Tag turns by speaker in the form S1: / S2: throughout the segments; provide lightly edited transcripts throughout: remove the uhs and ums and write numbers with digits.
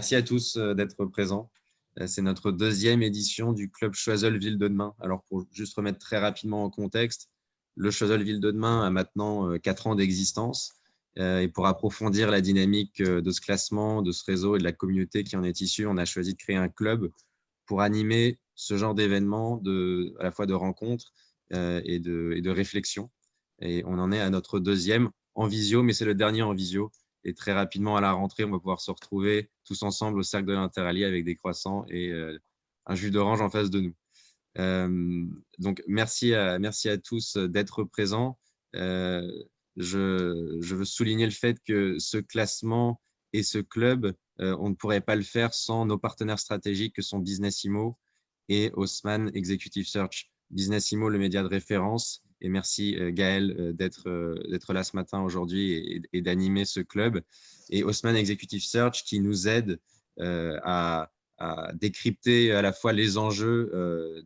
S1: merci à tous d'être présents. C'est notre deuxième édition du Club Choiseul Ville de Demain. Alors, pour juste remettre très rapidement en contexte, le Choiseul Ville de Demain a maintenant 4 ans d'existence. Et pour approfondir la dynamique de ce classement, de ce réseau et de la communauté qui en est issue, on a choisi de créer un club pour animer ce genre d'événements, à la fois de rencontres et de réflexions. Et on en est à notre deuxième en visio, mais c'est le dernier en visio. Et très rapidement, à la rentrée, on va pouvoir se retrouver tous ensemble au Cercle de l'Interallié avec des croissants et un jus d'orange en face de nous. Donc, merci à tous d'être présents. Je veux souligner le fait que ce classement et ce club, on ne pourrait pas le faire sans nos partenaires stratégiques que sont Business Immo et Haussmann Executive Search. Business Immo, le média de référence. Et merci Gaël d'être là ce matin aujourd'hui et d'animer ce club. Et Haussmann Executive Search qui nous aide à décrypter à la fois les enjeux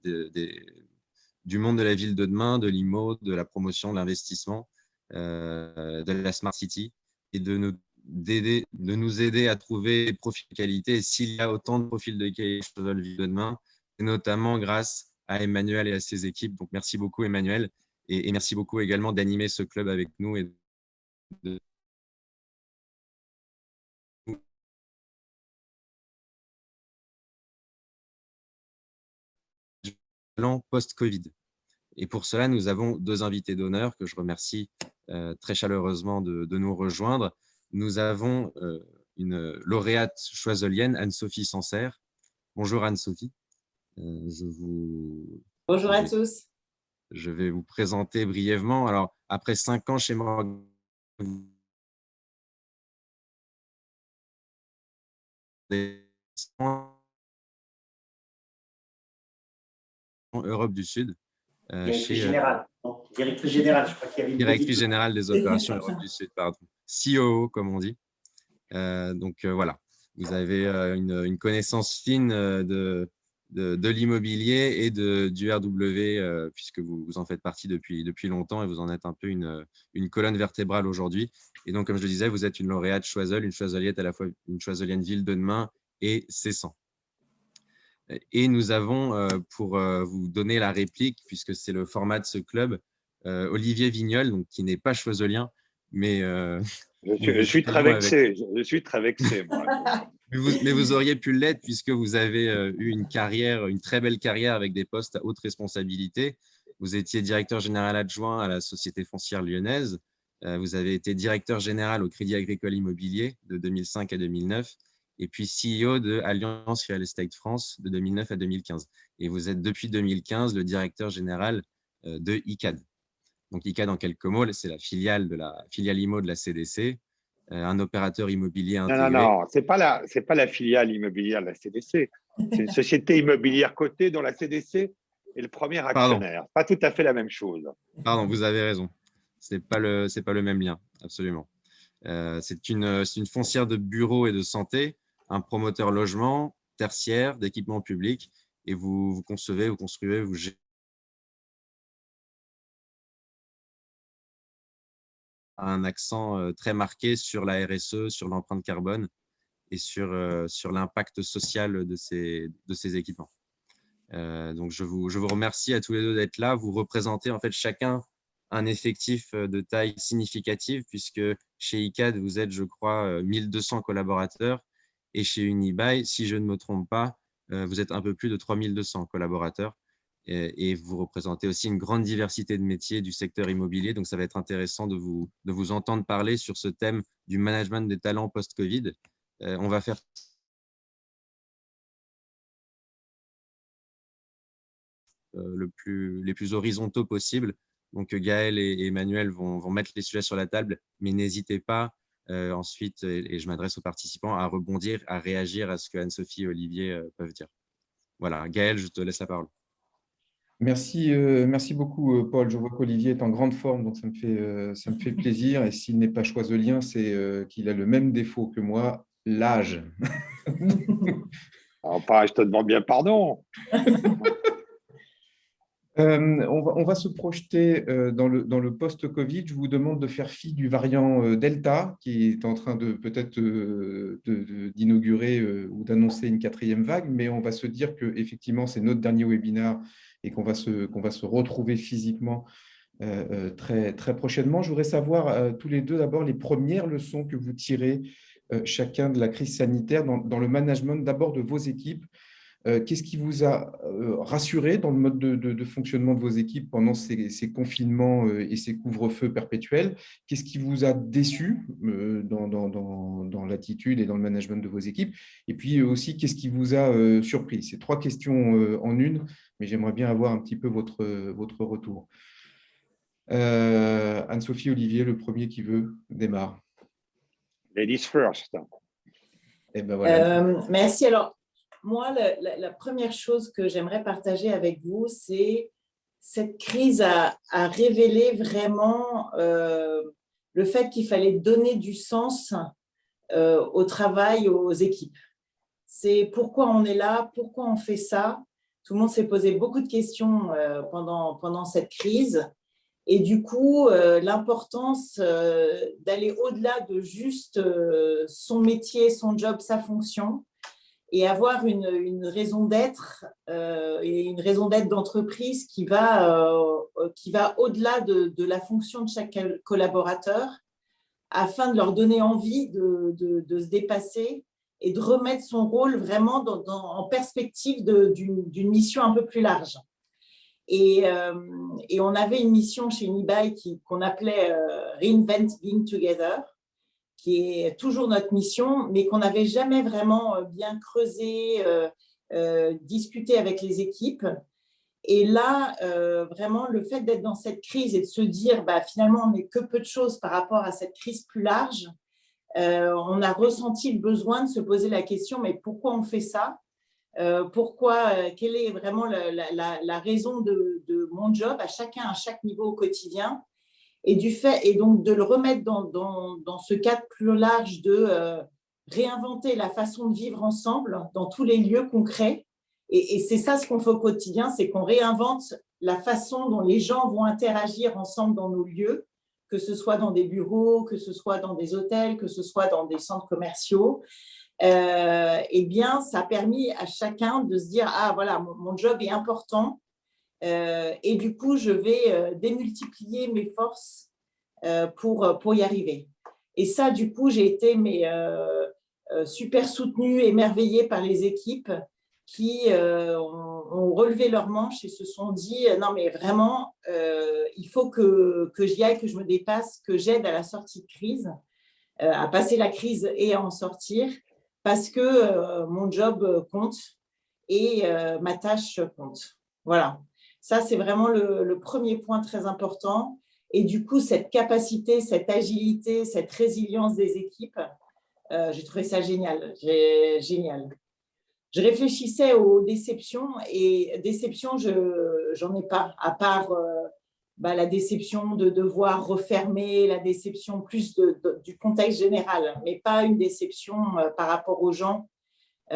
S1: du monde de la ville de demain, de l'IMO, de la promotion, de l'investissement, de la Smart City, et de nous aider à trouver des profils de qualité. Et s'il y a autant de profils de qualité sur la ville de demain, c'est notamment grâce à Emmanuel et à ses équipes. Donc, merci beaucoup, Emmanuel. Et merci beaucoup également d'animer ce club avec nous et de post-Covid. Et pour cela, nous avons 2 invités d'honneur que je remercie très chaleureusement de nous rejoindre. Nous avons une lauréate choiselienne, Anne-Sophie Sancerre. Bonjour Anne-Sophie.
S2: Bonjour à tous.
S1: Je vais vous présenter brièvement. Alors, après 5 ans chez Morgan en Europe du Sud.
S2: Directrice générale. Directrice générale, je crois qu'il y avait une
S1: Directrice générale des opérations Europe du Sud, pardon. COO, comme on dit. Donc, voilà. Vous avez une connaissance fine de l'immobilier et du RW, puisque vous en faites partie depuis longtemps et vous en êtes un peu une colonne vertébrale aujourd'hui. Et donc, comme je le disais, vous êtes une lauréate Choiseul, une choiseliette à la fois une choiselienne Ville de demain et Cessan. Et nous avons, pour vous donner la réplique, puisque c'est le format de ce club, Olivier Vignol, donc, qui n'est pas choiselien, mais…
S3: je suis très vexé, je suis très vexé, moi.
S1: Mais vous auriez pu l'être puisque vous avez eu une très belle carrière avec des postes à haute responsabilité. Vous étiez directeur général adjoint à la Société foncière lyonnaise. Vous avez été directeur général au Crédit agricole immobilier de 2005 à 2009 et puis CEO de Alliance Real Estate France de 2009 à 2015. Et vous êtes depuis 2015 le directeur général de ICAD. Donc ICAD, en quelques mots, c'est la filiale IMO de la CDC, un opérateur immobilier intégré.
S3: Non, c'est pas la filiale immobilière de la CDC. C'est une société immobilière cotée dont la CDC est le premier actionnaire. Pas tout à fait la même chose.
S1: Pardon, vous avez raison. C'est pas le même lien, absolument. C'est une foncière de bureaux et de santé, un promoteur logement, tertiaire, d'équipements publics, et vous concevez, vous construisez, vous gérez un accent très marqué sur la RSE, sur l'empreinte carbone et sur l'impact social de ces équipements. Donc, je vous remercie à tous les deux d'être là. Vous représentez en fait chacun un effectif de taille significative, puisque chez ICAD, vous êtes, je crois, 1200 collaborateurs, et chez Unibail, si je ne me trompe pas, vous êtes un peu plus de 3200 collaborateurs, et vous représentez aussi une grande diversité de métiers du secteur immobilier. Donc, ça va être intéressant de vous entendre parler sur ce thème du management des talents post-Covid. On va faire les plus horizontaux possibles. Donc, Gaël et Emmanuel vont mettre les sujets sur la table, mais n'hésitez pas ensuite, et je m'adresse aux participants, à rebondir, à réagir à ce que Anne-Sophie et Olivier peuvent dire. Voilà, Gaël, je te laisse la parole.
S4: Merci beaucoup, Paul. Je vois qu'Olivier est en grande forme, donc ça me fait plaisir. Et s'il n'est pas choiselien, c'est qu'il a le même défaut que moi, l'âge.
S3: Je te demande bien pardon.
S4: On va se projeter dans le post-Covid. Je vous demande de faire fi du variant Delta qui est en train de peut-être d'inaugurer ou d'annoncer une 4e vague, mais on va se dire qu'effectivement, c'est notre dernier webinaire et qu'on va se retrouver physiquement très, très prochainement. Je voudrais savoir tous les deux d'abord les premières leçons que vous tirez chacun de la crise sanitaire dans le management d'abord de vos équipes. Qu'est-ce qui vous a rassuré dans le mode de fonctionnement de vos équipes pendant ces confinements et ces couvre-feux perpétuels? Qu'est-ce qui vous a déçu dans l'attitude et dans le management de vos équipes? Et puis aussi, qu'est-ce qui vous a surpris? C'est 3 questions en une, mais j'aimerais bien avoir un petit peu votre retour. Anne-Sophie, Olivier, le premier qui veut, démarre.
S3: Ladies first.
S4: Et ben voilà.
S5: Merci. Alors, moi, la première chose que j'aimerais partager avec vous, c'est cette crise a révélé vraiment le fait qu'il fallait donner du sens au travail, aux équipes. C'est pourquoi on est là, pourquoi on fait ça. Tout le monde s'est posé beaucoup de questions pendant cette crise. Et du coup, l'importance d'aller au-delà de juste son métier, son job, sa fonction, et avoir une raison d'être et une raison d'être d'entreprise qui va au-delà de la fonction de chaque collaborateur, afin de leur donner envie de se dépasser et de remettre son rôle vraiment en perspective d'une mission un peu plus large. Et on avait une mission chez Nibai qu'on appelait Reinvent Being Together, qui est toujours notre mission, mais qu'on n'avait jamais vraiment bien creusé, discuté avec les équipes. Et là, vraiment, le fait d'être dans cette crise et de se dire, finalement, on n'est que peu de choses par rapport à cette crise plus large, on a ressenti le besoin de se poser la question, mais pourquoi on fait ça? Quelle est vraiment la raison de mon job à chaque niveau au quotidien, et donc de le remettre dans ce cadre plus large de réinventer la façon de vivre ensemble dans tous les lieux concrets. Et c'est ça ce qu'on fait au quotidien, c'est qu'on réinvente la façon dont les gens vont interagir ensemble dans nos lieux, que ce soit dans des bureaux, que ce soit dans des hôtels, que ce soit dans des centres commerciaux. Eh bien, ça a permis à chacun de se dire « Ah, voilà, mon job est important et du coup, je vais démultiplier mes forces pour y arriver. » Et ça, du coup, j'ai été super soutenue, émerveillée par les équipes qui ont relevé leurs manches et se sont dit « Non, mais vraiment, il faut que j'y aille, que je me dépasse, que j'aide à la sortie de crise, à passer la crise et à en sortir. » Parce que mon job compte et ma tâche compte. Voilà. Ça, c'est vraiment le premier point très important. Et du coup, cette capacité, cette agilité, cette résilience des équipes, j'ai trouvé ça génial. Génial. Je réfléchissais aux déceptions, et déceptions, j'en ai pas, à part la déception de devoir refermer, la déception plus du contexte général, mais pas une déception par rapport aux gens,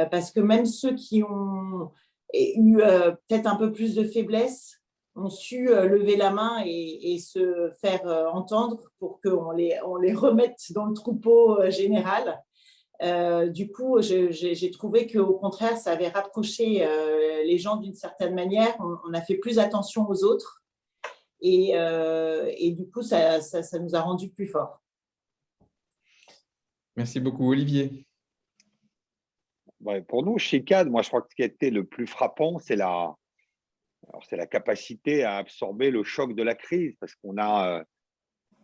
S5: parce que même ceux qui ont eu peut-être un peu plus de faiblesse ont su lever la main et se faire entendre pour qu'on les remette dans le troupeau général. Du coup, j'ai trouvé qu'au contraire, ça avait rapproché les gens d'une certaine manière. On a fait plus attention aux autres. Et du coup, ça nous a rendus plus forts.
S4: Merci beaucoup. Olivier.
S3: Pour nous, chez CAD, moi, je crois que ce qui a été le plus frappant, c'est la capacité à absorber le choc de la crise, parce qu'on a,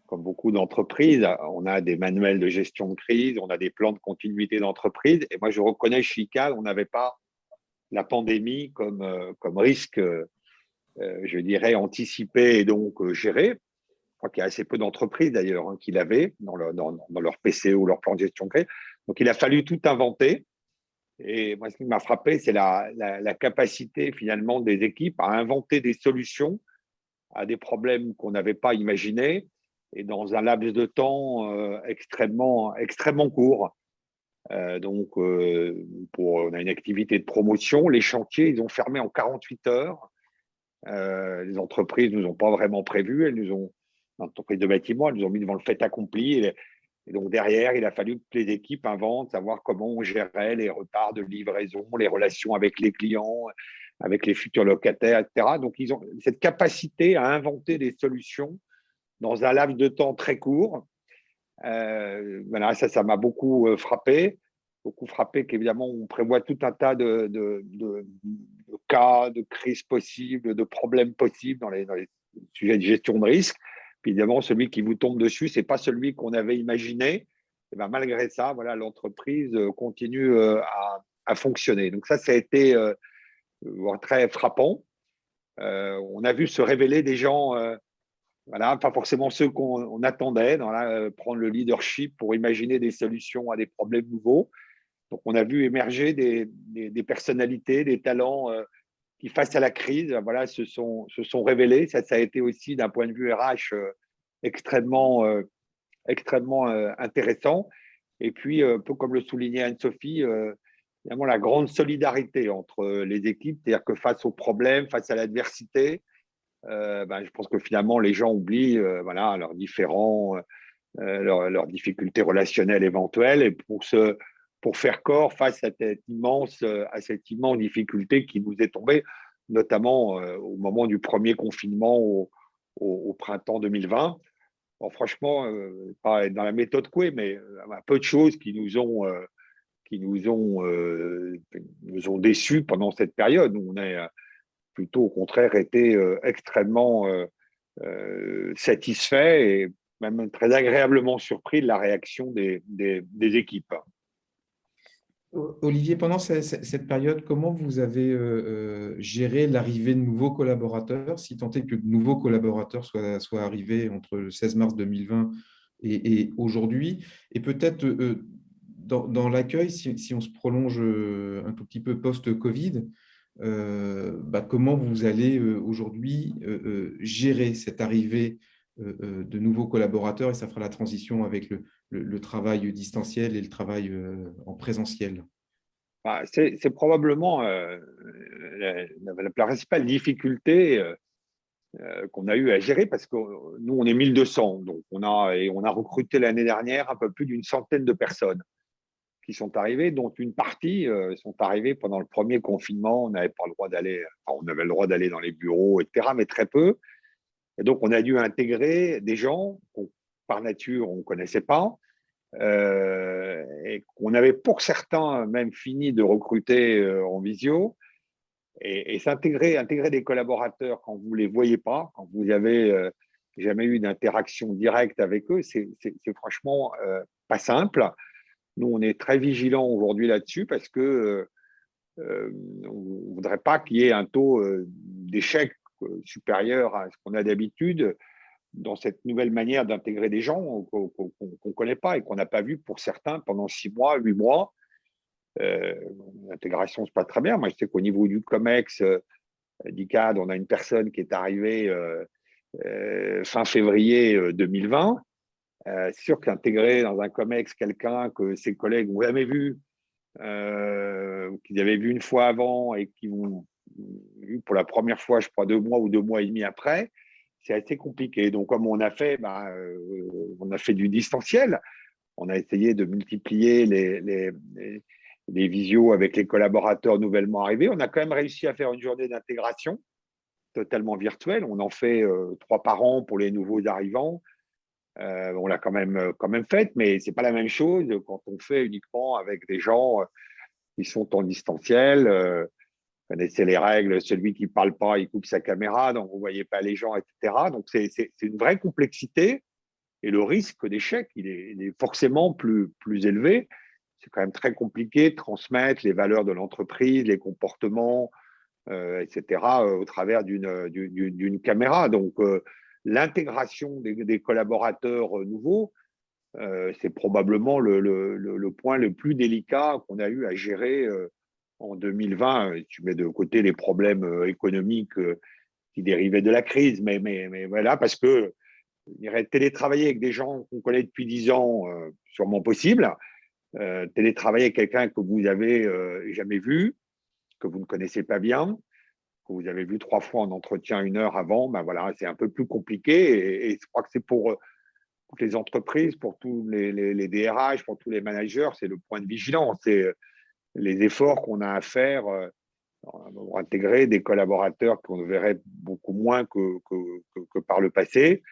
S3: comme beaucoup d'entreprises, on a des manuels de gestion de crise, on a des plans de continuité d'entreprise. Et moi, je reconnais chez CAD, on n'avait pas la pandémie comme risque, je dirais, anticipé et donc géré. Je crois qu'il y a assez peu d'entreprises d'ailleurs qui l'avaient dans leur PCE ou leur plan de gestion de crise. Donc, il a fallu tout inventer. Et moi, ce qui m'a frappé, c'est la capacité finalement des équipes à inventer des solutions à des problèmes qu'on n'avait pas imaginés et dans un laps de temps extrêmement court. Donc, on a une activité de promotion. Les chantiers, ils ont fermé en 48 heures. Les entreprises ne nous ont pas vraiment prévu. L'entreprise de bâtiment, elles nous ont mis devant le fait accompli. Et donc, derrière, il a fallu que les équipes inventent, savoir comment on gérait les retards de livraison, les relations avec les clients, avec les futurs locataires, etc. Donc, ils ont cette capacité à inventer des solutions dans un laps de temps très court. Voilà, ça m'a beaucoup frappé. Beaucoup frappé qu'évidemment, on prévoit tout un tas de cas, de crises possibles, de problèmes possibles dans les sujets de gestion de risque. Puis évidemment, celui qui vous tombe dessus, ce n'est pas celui qu'on avait imaginé. Et bien, malgré ça, voilà, l'entreprise continue à fonctionner. Donc ça a été très frappant. On a vu se révéler des gens, voilà, pas forcément ceux qu'on attendait, prendre le leadership pour imaginer des solutions à des problèmes nouveaux. Donc, on a vu émerger des personnalités, des talents qui, face à la crise, voilà, se sont révélés. Ça a été aussi, d'un point de vue RH, extrêmement intéressant. Et puis, un peu comme le soulignait Anne-Sophie, évidemment, la grande solidarité entre les équipes, c'est-à-dire que face aux problèmes, face à l'adversité, je pense que finalement, les gens oublient voilà, leurs leurs difficultés relationnelles éventuelles et pour faire corps face à cette immense difficulté qui nous est tombée, notamment au moment du premier confinement au printemps 2020. Bon, franchement, pas dans la méthode Coué, mais un peu de choses qui nous ont déçus pendant cette période où on a plutôt au contraire été extrêmement satisfait et même très agréablement surpris de la réaction des équipes.
S4: Olivier, pendant cette période, comment vous avez géré l'arrivée de nouveaux collaborateurs, si tant est que de nouveaux collaborateurs soient arrivés entre le 16 mars 2020 et aujourd'hui? Et peut-être dans l'accueil, si on se prolonge un tout petit peu post-Covid, comment vous allez aujourd'hui gérer cette arrivée de nouveaux collaborateurs, et ça fera la transition avec le travail distanciel et le travail en présentiel?
S3: C'est probablement la principale difficulté qu'on a eu à gérer parce que nous, on est 1200. Donc on a recruté l'année dernière un peu plus d'une centaine de personnes qui sont arrivées, dont une partie sont arrivées pendant le premier confinement. On n'avait pas le droit d'aller, on avait le droit d'aller dans les bureaux, etc., mais très peu. Et donc, on a dû intégrer des gens qu'on, par nature, on ne connaissait pas, et qu'on avait pour certains même fini de recruter en visio. Et intégrer des collaborateurs quand vous ne les voyez pas, quand vous n'avez jamais eu d'interaction directe avec eux, c'est franchement pas simple. Nous, on est très vigilants aujourd'hui là-dessus parce que on ne voudrait pas qu'il y ait un taux d'échec supérieur à ce qu'on a d'habitude dans cette nouvelle manière d'intégrer des gens qu'on ne connaît pas et qu'on n'a pas vu pour certains pendant 6 mois, 8 mois. L'intégration se passe très bien. Moi, je sais qu'au niveau du COMEX, d'ICAD, on a une personne qui est arrivée fin février 2020. C'est sûr qu'intégrer dans un COMEX quelqu'un que ses collègues n'ont jamais vu, qu'ils avaient vu une fois avant et qui ont vu pour la première fois, je crois, 2 mois ou 2 mois et demi après, c'est assez compliqué. Donc, comme on a fait du distanciel. On a essayé de multiplier les visios avec les collaborateurs nouvellement arrivés. On a quand même réussi à faire une journée d'intégration totalement virtuelle. On en fait 3 par an pour les nouveaux arrivants. On l'a quand même faite, mais ce n'est pas la même chose quand on fait uniquement avec des gens qui sont en distanciel. Vous connaissez les règles, celui qui ne parle pas, il coupe sa caméra, donc vous ne voyez pas les gens, etc. Donc, c'est une vraie complexité. Et le risque d'échec, il est forcément plus élevé. C'est quand même très compliqué de transmettre les valeurs de l'entreprise, les comportements, etc., au travers d'une caméra. Donc, l'intégration des collaborateurs nouveaux, c'est probablement le point le plus délicat qu'on a eu à gérer en 2020. Tu mets de côté les problèmes économiques qui dérivaient de la crise, mais voilà, parce que télétravailler avec des gens qu'on connaît depuis 10 ans, sûrement possible. Télétravailler avec quelqu'un que vous n'avez jamais vu, que vous ne connaissez pas bien, que vous avez vu 3 fois en entretien 1 heure avant, ben voilà, c'est un peu plus compliqué. Et je crois que c'est pour toutes les entreprises, pour tous les DRH, pour tous les managers, c'est le point de vigilance. C'est les efforts qu'on a à faire pour intégrer des collaborateurs qu'on verrait beaucoup moins que par le passé.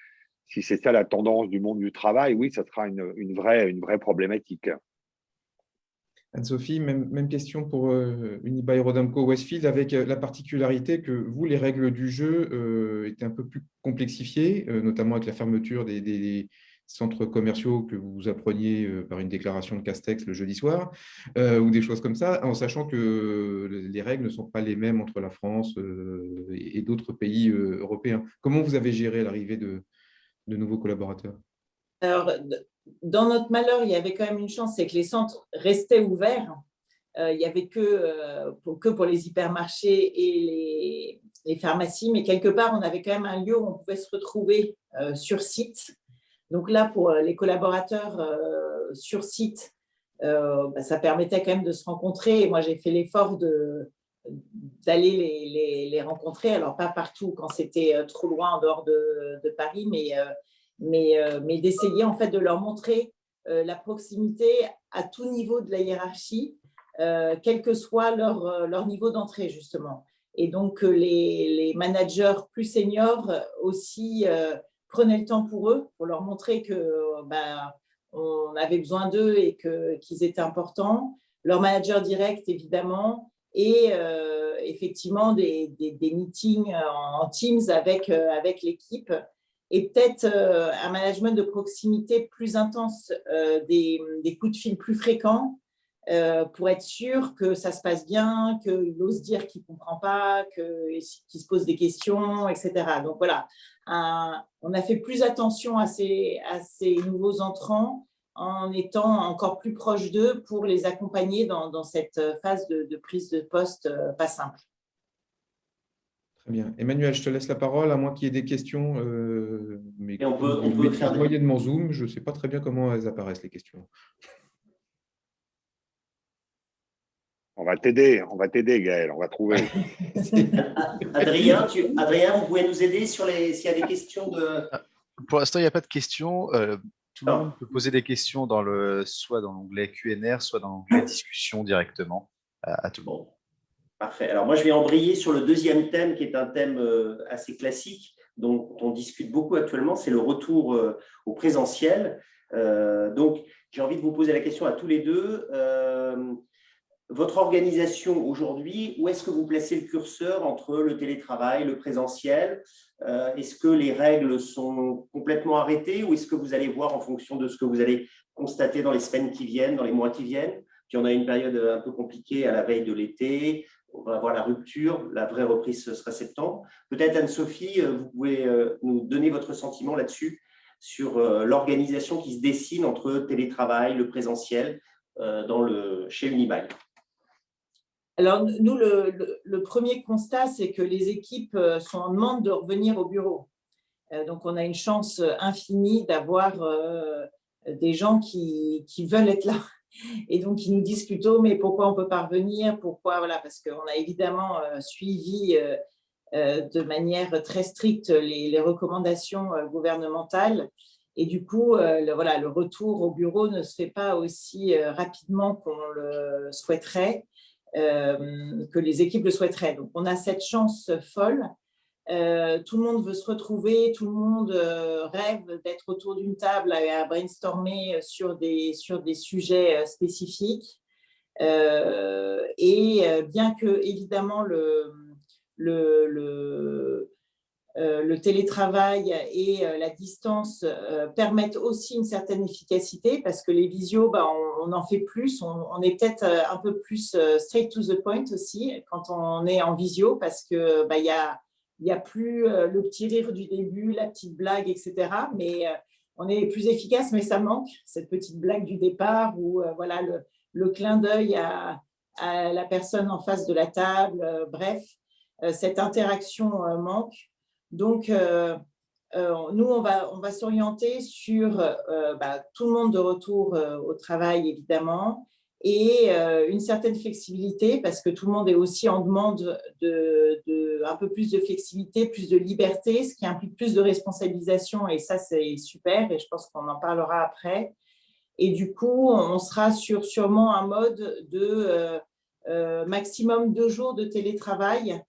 S3: Si c'est ça la tendance du monde du travail, oui, ça sera une vraie problématique.
S4: Anne-Sophie, même question pour Unibail-Rodamco-Westfield, avec la particularité que vous, les règles du jeu étaient un peu plus complexifiées, notamment avec la fermeture des centres commerciaux que vous appreniez par une déclaration de Castex le jeudi soir, ou des choses comme ça, en sachant que les règles ne sont pas les mêmes entre la France et d'autres pays européens. Comment vous avez géré l'arrivée de nouveaux collaborateurs?
S5: Alors, dans notre malheur, il y avait quand même une chance, c'est que les centres restaient ouverts. Il n'y avait que pour les hypermarchés et les pharmacies, mais quelque part, on avait quand même un lieu où on pouvait se retrouver sur site. Donc là, pour les collaborateurs sur site, ça permettait quand même de se rencontrer. Et moi, j'ai fait l'effort d'aller les rencontrer. Alors, pas partout quand c'était trop loin en dehors de Paris, mais d'essayer en fait de leur montrer la proximité à tout niveau de la hiérarchie, quel que soit leur niveau d'entrée, justement. Et donc, les managers plus seniors aussi prenaient le temps pour eux, pour leur montrer qu'on avait besoin d'eux et qu'ils étaient importants. Leur manager direct, évidemment, et effectivement des meetings en Teams avec l'équipe. Et peut-être un management de proximité plus intense, des coups de fil plus fréquents pour être sûr que ça se passe bien, qu'il ose dire qu'il ne comprend pas, qu'il se pose des questions, etc. Donc voilà, on a fait plus attention à ces nouveaux entrants en étant encore plus proche d'eux pour les accompagner dans cette phase de prise de poste pas simple.
S4: Très bien. Emmanuel, je te laisse la parole, à moins qu'il y ait des questions. Mais
S2: Et on peut faire
S4: moyennement Zoom, je ne sais pas très bien comment elles apparaissent, les questions.
S3: On va t'aider, Gaël, on va trouver.
S2: Adrien, vous pouvez nous aider s'il y a des questions de…
S6: Pour l'instant, il n'y a pas de questions. Tout le monde peut poser des questions soit dans l'onglet Q&R, soit dans l'onglet discussion directement à tout le monde.
S2: Bon, parfait. Alors moi, je vais embrayer sur le deuxième thème, qui est un thème assez classique, dont on discute beaucoup actuellement, c'est le retour au présentiel. Donc, j'ai envie de vous poser la question à tous les deux. Votre organisation aujourd'hui, où est-ce que vous placez le curseur entre le télétravail, le présentiel? Est-ce que les règles sont complètement arrêtées ou est-ce que vous allez voir en fonction de ce que vous allez constater dans les semaines qui viennent, dans les mois qui viennent? Puis on a une période un peu compliquée à la veille de l'été, on va avoir la rupture, la vraie reprise ce sera septembre. Peut-être Anne-Sophie, vous pouvez nous donner votre sentiment là-dessus, sur l'organisation qui se dessine entre télétravail, le présentiel chez Unibail.
S5: Alors, nous, le premier constat, c'est que les équipes sont en demande de revenir au bureau. Donc, on a une chance infinie d'avoir des gens qui veulent être là et donc qui nous disent plutôt, mais pourquoi on ne peut pas revenir? Pourquoi? Voilà, parce qu'on a évidemment suivi de manière très stricte les recommandations gouvernementales. Et du coup, le retour au bureau ne se fait pas aussi rapidement qu'on le souhaiterait. Que les équipes le souhaiteraient. Donc, on a cette chance folle. Tout le monde veut se retrouver, tout le monde rêve d'être autour d'une table à brainstormer sur des sujets spécifiques. Et bien que, évidemment, le télétravail et la distance permettent aussi une certaine efficacité parce que les visios, on en fait plus, on est peut-être un peu plus straight to the point aussi quand on est en visio parce que y a plus le petit rire du début, la petite blague, etc. Mais on est plus efficace, mais ça manque, cette petite blague du départ ou voilà, le clin d'œil à la personne en face de la table, bref, cette interaction manque. Donc, nous, on va s'orienter sur tout le monde de retour au travail, évidemment, et une certaine flexibilité, parce que tout le monde est aussi en demande un peu plus de flexibilité, plus de liberté, ce qui implique plus de responsabilisation, et ça, c'est super, et je pense qu'on en parlera après. Et du coup, on sera sur sûrement un mode de maximum 2 jours de télétravail,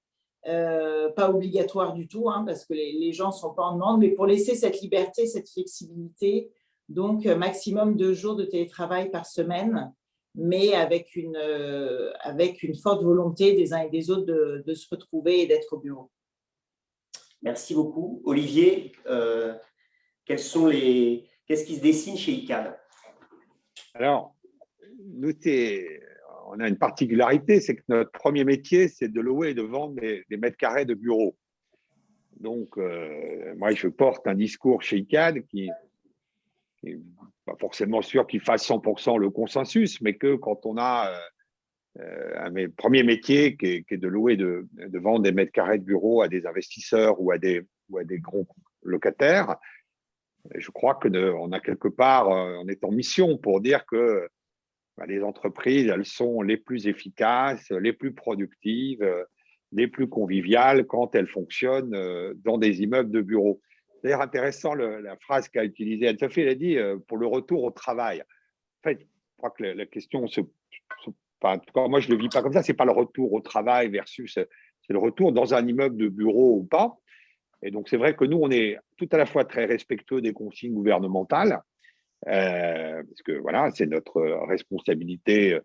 S5: pas obligatoire du tout, hein, parce que les gens ne sont pas en demande, mais pour laisser cette liberté, cette flexibilité, donc maximum 2 jours de télétravail par semaine, mais avec une forte volonté des uns et des autres de se retrouver et d'être au bureau.
S2: Merci beaucoup. Olivier, qu'est-ce qui se dessine chez ICAD?
S3: Alors, nous, on a une particularité, c'est que notre premier métier, c'est de louer et de vendre des mètres carrés de bureaux. Donc, moi, je porte un discours chez ICAD qui n'est pas forcément sûr qu'il fasse 100% le consensus, mais que quand on a un premier métier qui est de louer, de vendre des mètres carrés de bureaux à des investisseurs ou à des gros locataires, je crois qu'on a quelque part, on est en mission pour dire que les entreprises, elles sont les plus efficaces, les plus productives, les plus conviviales quand elles fonctionnent dans des immeubles de bureaux. C'est d'ailleurs intéressant la phrase qu'a utilisée Anne-Sophie, elle a dit pour le retour au travail. En fait, je crois que la question en tout cas, moi je ne le vis pas comme ça, ce n'est pas le retour au travail versus, c'est le retour dans un immeuble de bureau ou pas. Et donc, c'est vrai que nous, on est tout à la fois très respectueux des consignes gouvernementales, parce que voilà, c'est notre responsabilité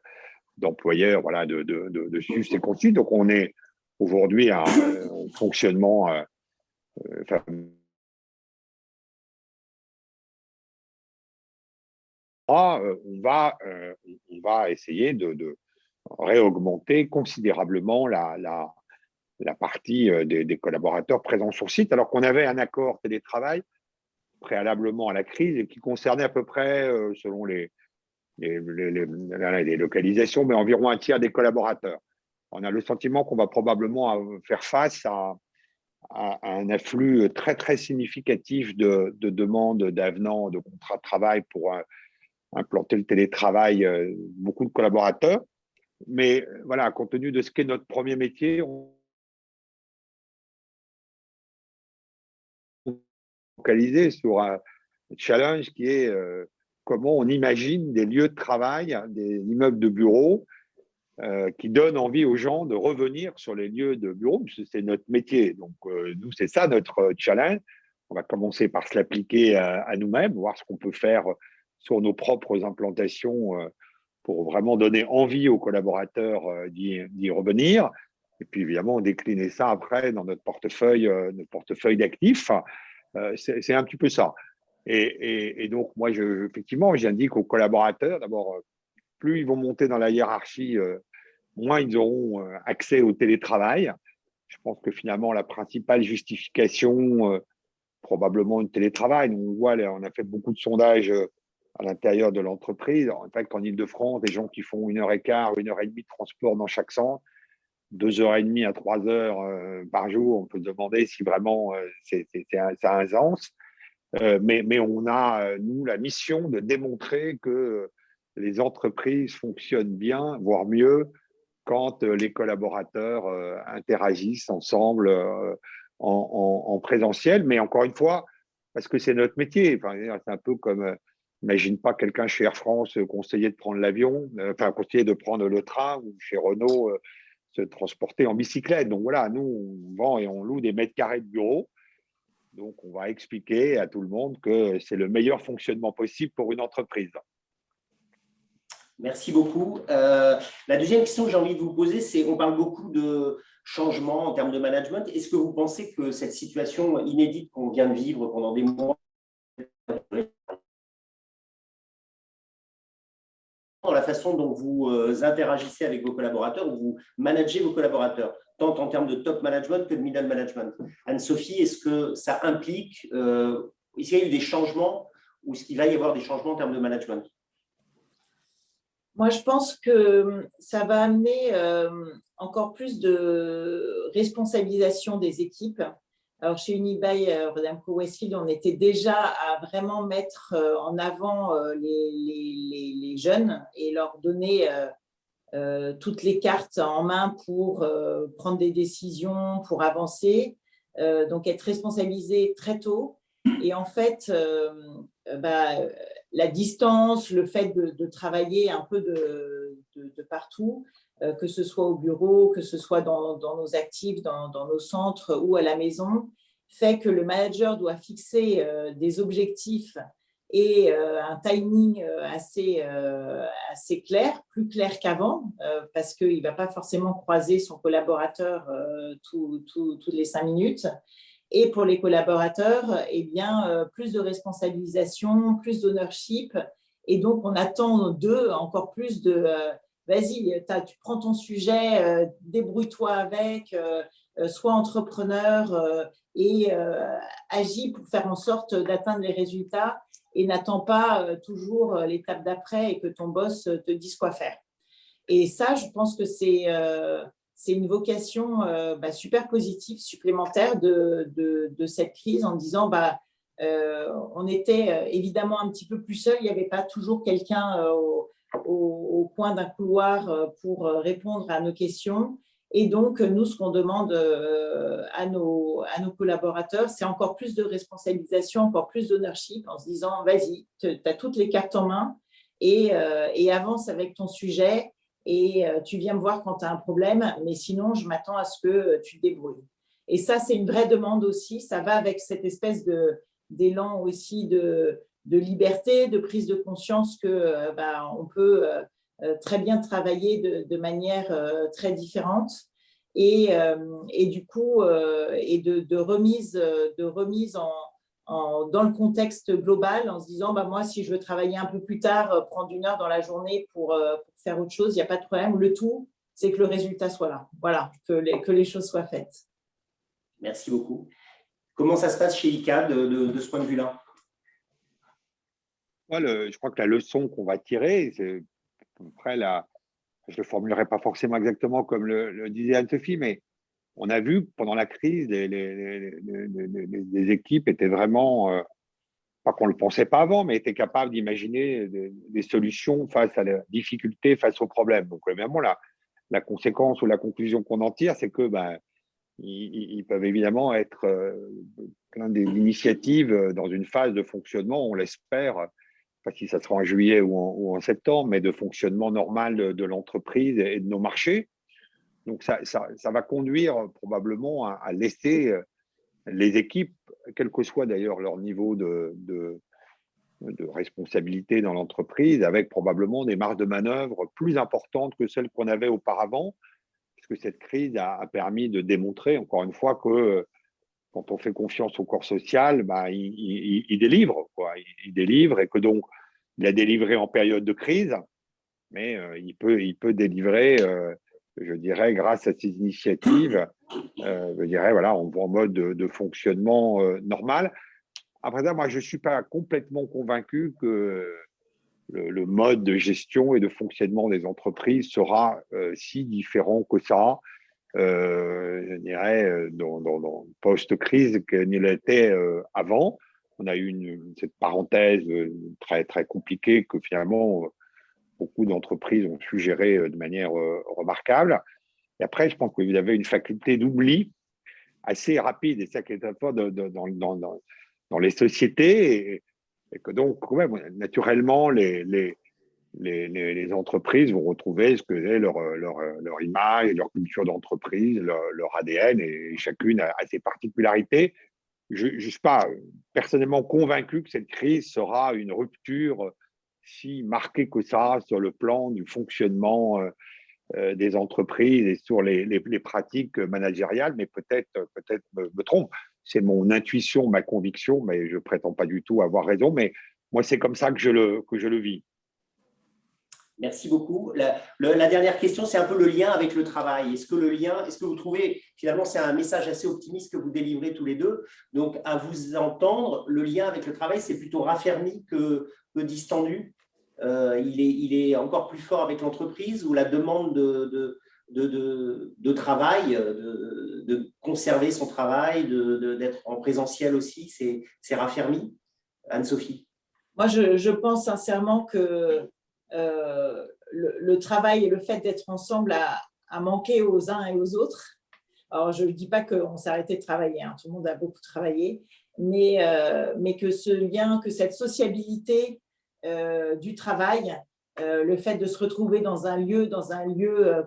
S3: d'employeur, voilà, de suivre ces consignes. Donc, on est aujourd'hui en fonctionnement. On va essayer de réaugmenter considérablement la partie des collaborateurs présents sur site, alors qu'on avait un accord télétravail préalablement à la crise et qui concernait à peu près, selon les localisations, mais environ un tiers des collaborateurs. On a le sentiment qu'on va probablement faire face à un afflux très, très significatif de demandes, d'avenants, de contrats de travail pour implanter le télétravail, beaucoup de collaborateurs. Mais voilà, compte tenu de ce qu'est notre premier métier, on focalisé sur un challenge qui est comment on imagine des lieux de travail, des immeubles de bureaux qui donnent envie aux gens de revenir sur les lieux de bureaux, parce que c'est notre métier. Donc, nous, c'est ça notre challenge. On va commencer par se l'appliquer à nous-mêmes, voir ce qu'on peut faire sur nos propres implantations pour vraiment donner envie aux collaborateurs d'y revenir. Et puis, évidemment, décliner ça après dans notre portefeuille d'actifs. C'est un petit peu ça. Et donc, moi, effectivement, j'indique aux collaborateurs, d'abord, plus ils vont monter dans la hiérarchie, moins ils auront accès au télétravail. Je pense que finalement, la principale justification, probablement, du télétravail, on voit, on a fait beaucoup de sondages à l'intérieur de l'entreprise. En fait, en Ile-de-France, des gens qui font 1h15, 1h30 de transport dans chaque sens, 2h30 à 3h par jour, on peut se demander si vraiment ça a un sens. Mais on a, nous, la mission de démontrer que les entreprises fonctionnent bien, voire mieux, quand les collaborateurs interagissent ensemble en présentiel. Mais encore une fois, parce que c'est notre métier. Enfin, c'est un peu comme, imagine pas quelqu'un chez Air France conseiller de prendre l'avion, conseiller de prendre le train, ou chez Renault se transporter en bicyclette. Donc voilà, nous, on vend et on loue des mètres carrés de bureaux. Donc, on va expliquer à tout le monde que c'est le meilleur fonctionnement possible pour une entreprise.
S2: Merci beaucoup. La deuxième question que j'ai envie de vous poser, c'est, on parle beaucoup de changement en termes de management. Est-ce que vous pensez que cette situation inédite qu'on vient de vivre pendant des mois, dans la façon dont vous interagissez avec vos collaborateurs ou vous managez vos collaborateurs, tant en termes de top management que de middle management? Anne-Sophie, est-ce que ça implique, est-ce qu'il y a eu des changements ou est-ce qu'il va y avoir des changements en termes de management?
S5: Moi, je pense que ça va amener encore plus de responsabilisation des équipes. Alors, chez Unibail Rodamco Westfield, on était déjà à vraiment mettre en avant les jeunes et leur donner toutes les cartes en main pour prendre des décisions, pour avancer. Donc, être responsabilisé très tôt. Et en fait, la distance, le fait de travailler un peu de partout, que ce soit au bureau, que ce soit dans nos actifs, dans nos centres ou à la maison, fait que le manager doit fixer des objectifs et un timing assez clair, plus clair qu'avant, parce qu'il ne va pas forcément croiser son collaborateur toutes les 5 minutes. Et pour les collaborateurs, eh bien, plus de responsabilisation, plus d'ownership. Et donc, on attend d'eux encore plus de vas-y, tu prends ton sujet, débrouille-toi avec, sois entrepreneur et agis pour faire en sorte d'atteindre les résultats et n'attends pas toujours l'étape d'après et que ton boss te dise quoi faire. Et ça, je pense que c'est une vocation super positive, supplémentaire de cette crise en disant on était évidemment un petit peu plus seul, il n'y avait pas toujours quelqu'un au coin d'un couloir pour répondre à nos questions. Et donc, nous, ce qu'on demande à nos collaborateurs, c'est encore plus de responsabilisation, encore plus d'ownership en se disant, vas-y, tu as toutes les cartes en main et avance avec ton sujet et tu viens me voir quand tu as un problème, mais sinon, je m'attends à ce que tu te débrouilles. Et ça, c'est une vraie demande aussi. Ça va avec cette espèce d'élan aussi de liberté, de prise de conscience qu'on peut très bien travailler de manière très différente et du coup, et de remise dans le contexte global en se disant, moi, si je veux travailler un peu plus tard, prendre 1 heure dans la journée pour faire autre chose, il n'y a pas de problème. Le tout, c'est que le résultat soit là. Voilà, que les choses soient faites.
S2: Merci beaucoup. Comment ça se passe chez ICA de ce point de vue-là?
S3: Je crois que la leçon qu'on va tirer, c'est après je ne le formulerai pas forcément exactement comme le disait Anne-Sophie, mais on a vu que pendant la crise, les équipes étaient vraiment, pas qu'on ne le pensait pas avant, mais étaient capables d'imaginer des solutions face à la difficulté, face aux problèmes. Donc, évidemment, la conséquence ou la conclusion qu'on en tire, c'est que ils peuvent évidemment être plein d'initiatives dans une phase de fonctionnement, on l'espère, pas si ça sera en juillet ou en septembre, mais de fonctionnement normal de l'entreprise et de nos marchés. Donc, ça va conduire probablement à laisser les équipes, quel que soit d'ailleurs leur niveau de responsabilité dans l'entreprise, avec probablement des marges de manœuvre plus importantes que celles qu'on avait auparavant, puisque cette crise a permis de démontrer, encore une fois, que quand on fait confiance au corps social, il délivre, quoi. Il délivre et que donc, il a délivré en période de crise, mais il peut délivrer, je dirais, grâce à ces initiatives, je dirais, voilà, en mode de fonctionnement normal. Après ça, moi, je ne suis pas complètement convaincu que le mode de gestion et de fonctionnement des entreprises sera si différent que ça, je dirais, dans post-crise qu'il ne l'était avant. On a eu cette parenthèse très, très compliquée que finalement, beaucoup d'entreprises ont su gérer de manière remarquable. Et après, je pense que vous avez une faculté d'oubli assez rapide, et ça qui est fort dans les sociétés, et que donc, ouais, naturellement, les entreprises vont retrouver ce que est leur image, leur culture d'entreprise, leur ADN, et chacune a ses particularités. Je ne suis pas personnellement convaincu que cette crise sera une rupture si marquée que ça sur le plan du fonctionnement des entreprises et sur les pratiques managériales, mais peut-être me trompe. C'est mon intuition, ma conviction, mais je ne prétends pas du tout avoir raison. Mais moi, c'est comme ça que je le vis.
S2: Merci beaucoup. La dernière question, c'est un peu le lien avec le travail. Est-ce que vous trouvez, finalement, c'est un message assez optimiste que vous délivrez tous les deux. Donc, à vous entendre, le lien avec le travail, c'est plutôt raffermi que distendu. Il est encore plus fort avec l'entreprise, ou la demande de travail, de conserver son travail, d'être en présentiel aussi, c'est raffermi? Anne-Sophie?
S5: Moi, je pense sincèrement que le travail et le fait d'être ensemble a manqué aux uns et aux autres. Alors, je ne dis pas qu'on s'est arrêté de travailler, hein, tout le monde a beaucoup travaillé, mais que ce lien, que cette sociabilité du travail, le fait de se retrouver dans un lieu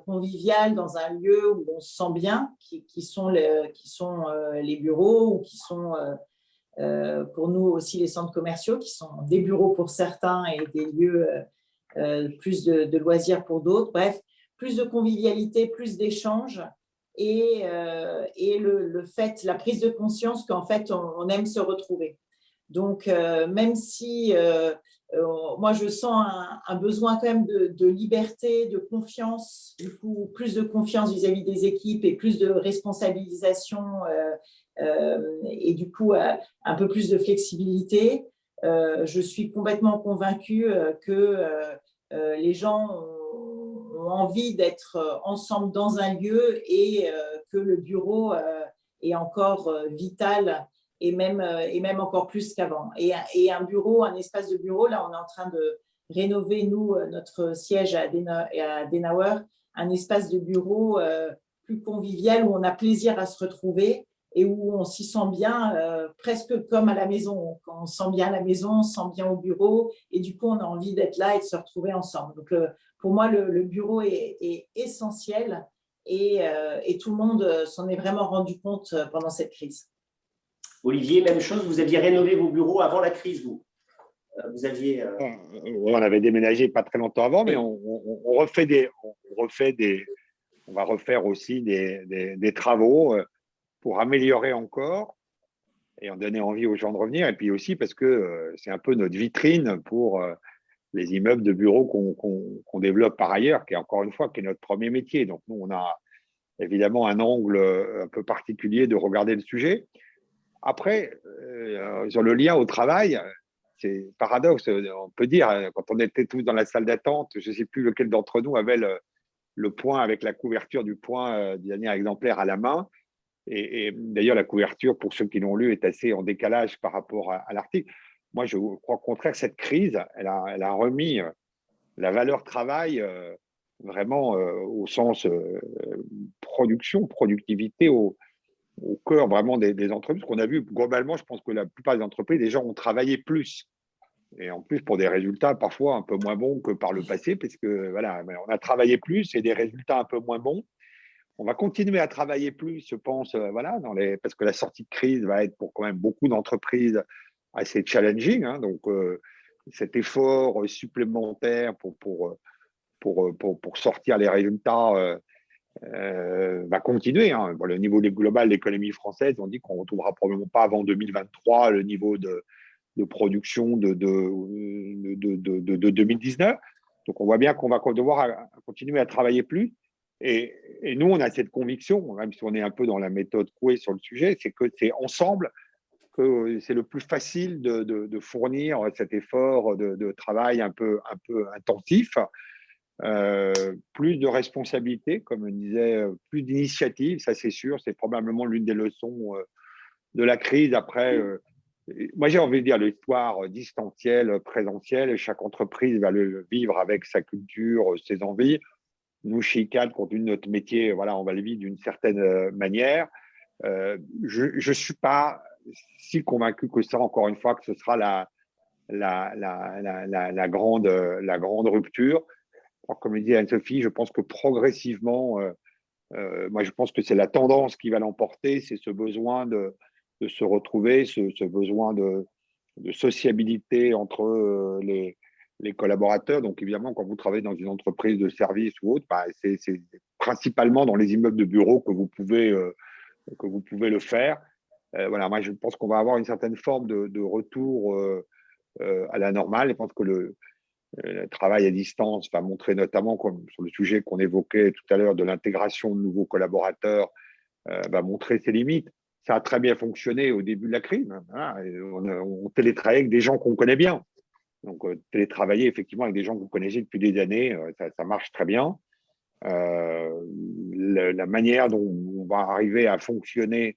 S5: convivial, dans un lieu où on se sent bien, qui sont les bureaux ou qui sont pour nous aussi les centres commerciaux, qui sont des bureaux pour certains et des lieux plus de loisirs pour d'autres. Bref, plus de convivialité, plus d'échanges et le fait, la prise de conscience qu'en fait, on aime se retrouver. Donc, même si moi, je sens un besoin quand même de liberté, de confiance, du coup, plus de confiance vis-à-vis des équipes et plus de responsabilisation et du coup, un peu plus de flexibilité. Je suis complètement convaincue que les gens ont envie d'être ensemble dans un lieu et que le bureau est encore vital et même encore plus qu'avant. Et un bureau, un espace de bureau, là, on est en train de rénover, nous, notre siège à Adenauer, un espace de bureau plus convivial où on a plaisir à se retrouver et où on s'y sent bien, presque comme à la maison. Quand on se sent bien à la maison, on se sent bien au bureau et du coup, on a envie d'être là et de se retrouver ensemble. Donc, pour moi, le bureau est essentiel et tout le monde s'en est vraiment rendu compte pendant cette crise.
S2: Olivier, même chose, vous aviez rénové vos bureaux avant la crise, vous. Vous aviez…
S3: On avait déménagé pas très longtemps avant, mais on va refaire aussi des travaux pour améliorer encore et en donner envie aux gens de revenir. Et puis aussi parce que c'est un peu notre vitrine pour les immeubles de bureaux qu'on développe par ailleurs, qui est encore une fois qui est notre premier métier. Donc nous, on a évidemment un angle un peu particulier de regarder le sujet. Après, sur le lien au travail, c'est paradoxe. On peut dire, quand on était tous dans la salle d'attente, je ne sais plus lequel d'entre nous avait le point avec la couverture du point du dernier exemplaire à la main. Et d'ailleurs, la couverture, pour ceux qui l'ont lu, est assez en décalage par rapport à l'article. Moi, je crois au contraire que cette crise, elle a remis la valeur travail vraiment au sens production, productivité, au cœur vraiment des entreprises. Qu'on a vu globalement, je pense que la plupart des entreprises, les gens ont travaillé plus. Et en plus, pour des résultats parfois un peu moins bons que par le passé, parce que voilà, on a travaillé plus et des résultats un peu moins bons. On va continuer à travailler plus, je pense, voilà, parce que la sortie de crise va être pour quand même beaucoup d'entreprises assez challenging. Hein, donc, cet effort supplémentaire pour sortir les résultats va continuer. Hein. Bon, le niveau global de l'économie française, on dit qu'on ne retrouvera probablement pas avant 2023 le niveau de production de 2019. Donc, on voit bien qu'on va devoir continuer à travailler plus. Et nous, on a cette conviction, même si on est un peu dans la méthode Coué sur le sujet, c'est que c'est ensemble que c'est le plus facile de fournir cet effort de travail un peu intensif. Plus de responsabilité, comme on disait, plus d'initiative, ça c'est sûr, c'est probablement l'une des leçons de la crise. Après, moi j'ai envie de dire l'histoire distancielle, présentielle, chaque entreprise va le vivre avec sa culture, ses envies. Nous, chez ICAD, compte tenu de notre métier, voilà, on va le vivre d'une certaine manière. Je ne suis pas si convaincu que ça, encore une fois, que ce sera la grande rupture. Alors, comme le dit Anne-Sophie, je pense que progressivement, moi je pense que c'est la tendance qui va l'emporter, c'est ce besoin de se retrouver, ce besoin de sociabilité entre les collaborateurs. Donc évidemment, quand vous travaillez dans une entreprise de service ou autre, bah, c'est principalement dans les immeubles de bureaux que vous pouvez le faire. Voilà, moi je pense qu'on va avoir une certaine forme de retour à la normale. Je pense que le travail à distance va montrer notamment, comme sur le sujet qu'on évoquait tout à l'heure de l'intégration de nouveaux collaborateurs, va montrer ses limites. Ça a très bien fonctionné au début de la crise. Voilà, on télétravaillait avec des gens qu'on connaît bien. Donc, télétravailler effectivement avec des gens que vous connaissez depuis des années, ça marche très bien. la manière dont on va arriver à fonctionner,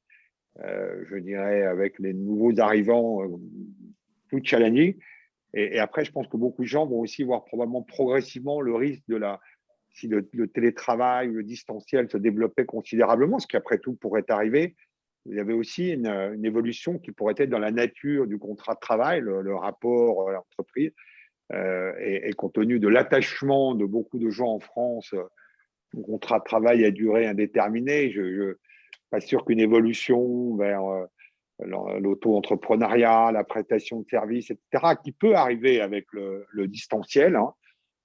S3: je dirais, avec les nouveaux arrivants, tout challenging. Et après, je pense que beaucoup de gens vont aussi voir probablement progressivement le risque si le télétravail ou le distanciel se développait considérablement, ce qui après tout pourrait arriver. Il y avait aussi une évolution qui pourrait être dans la nature du contrat de travail, le rapport à l'entreprise. Et compte tenu de l'attachement de beaucoup de gens en France au contrat de travail à durée indéterminée, je ne suis pas sûr qu'une évolution vers l'auto-entrepreneuriat, la prestation de services, etc., qui peut arriver avec le distanciel, hein,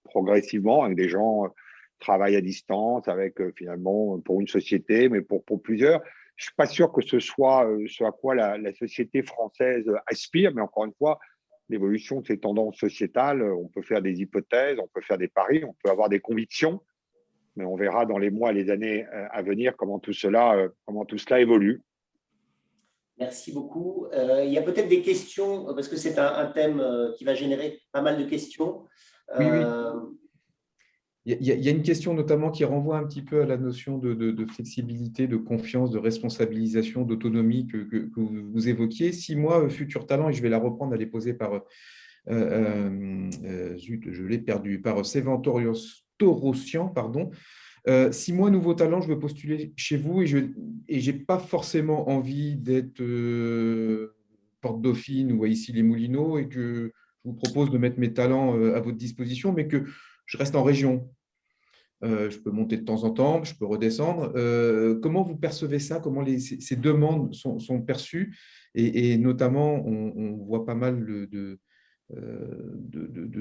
S3: progressivement, avec des gens travaillent à distance, avec finalement pour une société, mais pour plusieurs. Je ne suis pas sûr que ce soit ce à quoi la société française aspire, mais encore une fois, l'évolution de ces tendances sociétales, on peut faire des hypothèses, on peut faire des paris, on peut avoir des convictions, mais on verra dans les mois et les années à venir comment tout cela évolue.
S2: Merci beaucoup. Il y a peut-être des questions, parce que c'est un thème qui va générer pas mal de questions.
S4: Oui, oui. Il y a une question notamment qui renvoie un petit peu à la notion de flexibilité, de confiance, de responsabilisation, d'autonomie que vous évoquiez. Si moi, Futur Talent, et je vais la reprendre, elle est posée par, zut, je l'ai perdu, par Séventorossian, pardon. Si moi, Nouveau Talent, je veux postuler chez vous et je n'ai pas forcément envie d'être Porte Dauphine ou à Issy-les-Moulineaux et que je vous propose de mettre mes talents à votre disposition, mais que je reste en région. Je peux monter de temps en temps, je peux redescendre. Comment vous percevez ça? Comment ces demandes sont perçues? Et notamment, on voit pas mal de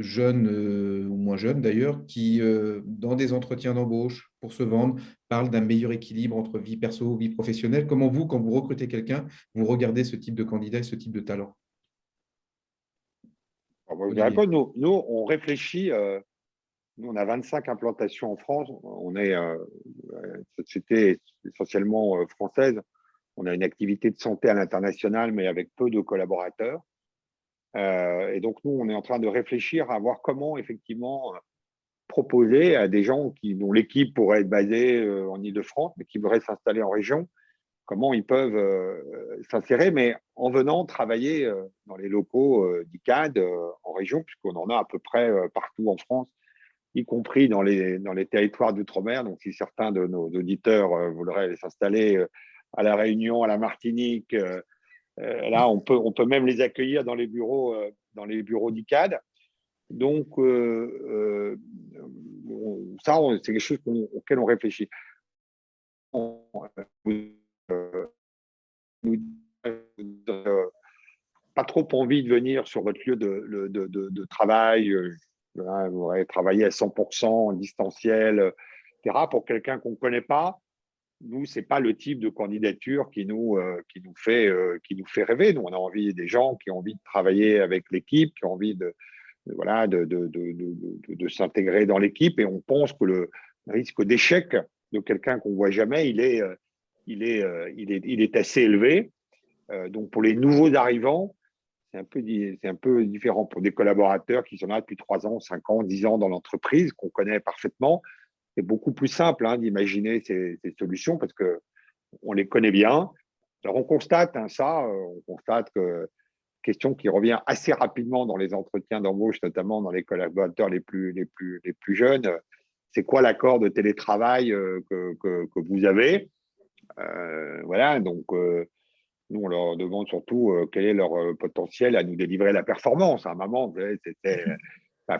S4: jeunes, ou moins jeunes d'ailleurs, qui, dans des entretiens d'embauche pour se vendre, parlent d'un meilleur équilibre entre vie perso, vie professionnelle. Comment vous, quand vous recrutez quelqu'un, vous regardez ce type de candidat et ce type de talent?
S3: Vous direz pas, nous, on réfléchit. Nous, on a 25 implantations en France. On est une société essentiellement française. On a une activité de santé à l'international, mais avec peu de collaborateurs. Et donc, nous, on est en train de réfléchir à voir comment, effectivement, proposer à des gens dont l'équipe pourrait être basée en Île-de-France, mais qui voudraient s'installer en région, comment ils peuvent s'insérer, mais en venant travailler dans les locaux d'ICAD en région, puisqu'on en a à peu près partout en France, y compris dans les territoires d'outre-mer. Donc, si certains de nos auditeurs voudraient s'installer à La Réunion, à la Martinique, là, on peut même les accueillir dans les bureaux d'ICAD. Donc, ça, c'est quelque chose auquel on réfléchit. Pas trop envie de venir sur votre lieu de travail. Vous aurez travaillé à 100% en distanciel, etc. Pour quelqu'un qu'on ne connaît pas, nous, ce n'est pas le type de candidature qui nous fait rêver. Nous, on a envie des gens qui ont envie de travailler avec l'équipe, qui ont envie de s'intégrer dans l'équipe. Et on pense que le risque d'échec de quelqu'un qu'on ne voit jamais, il est assez élevé. Donc, pour les nouveaux arrivants, c'est un peu différent. Pour des collaborateurs qui sont là depuis 3 ans, 5 ans, 10 ans dans l'entreprise, qu'on connaît parfaitement, c'est beaucoup plus simple d'imaginer ces solutions parce qu'on les connaît bien. Alors, on constate on constate que question qui revient assez rapidement dans les entretiens d'embauche, notamment dans les collaborateurs les plus jeunes, c'est quoi l'accord de télétravail que vous avez? Voilà, donc nous, on leur demande surtout quel est leur potentiel à nous délivrer la performance. À un moment, il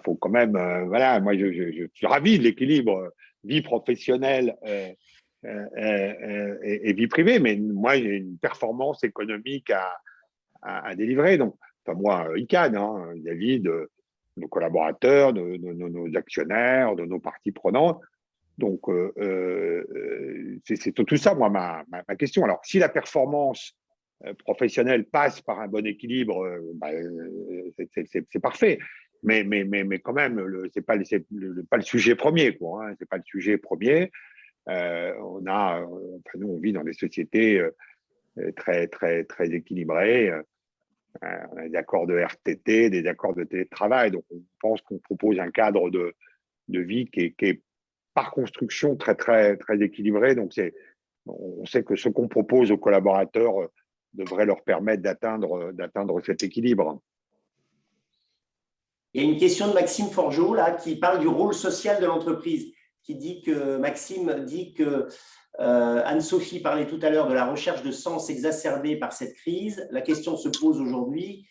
S3: faut quand même… voilà, moi, je suis ravi de l'équilibre vie professionnelle et vie privée, mais moi, j'ai une performance économique à délivrer. Donc, enfin, moi, ICAD, vis-à-vis de nos collaborateurs, de nos actionnaires, de nos parties prenantes. Donc, c'est tout ça, moi, ma question. Alors, si la performance professionnelle passe par un bon équilibre, c'est parfait. Mais quand même, ce n'est pas le sujet premier, quoi. C'est pas le sujet premier. Nous, on vit dans des sociétés très, très, très équilibrées. On a des accords de RTT, des accords de télétravail. Donc, on pense qu'on propose un cadre de vie qui est par construction très, très, très équilibré. Donc, on sait que ce qu'on propose aux collaborateurs devrait leur permettre d'atteindre cet équilibre.
S2: Il y a une question de Maxime Forgeot là, qui parle du rôle social de l'entreprise, Maxime dit que Anne-Sophie parlait tout à l'heure de la recherche de sens exacerbée par cette crise. La question se pose aujourd'hui,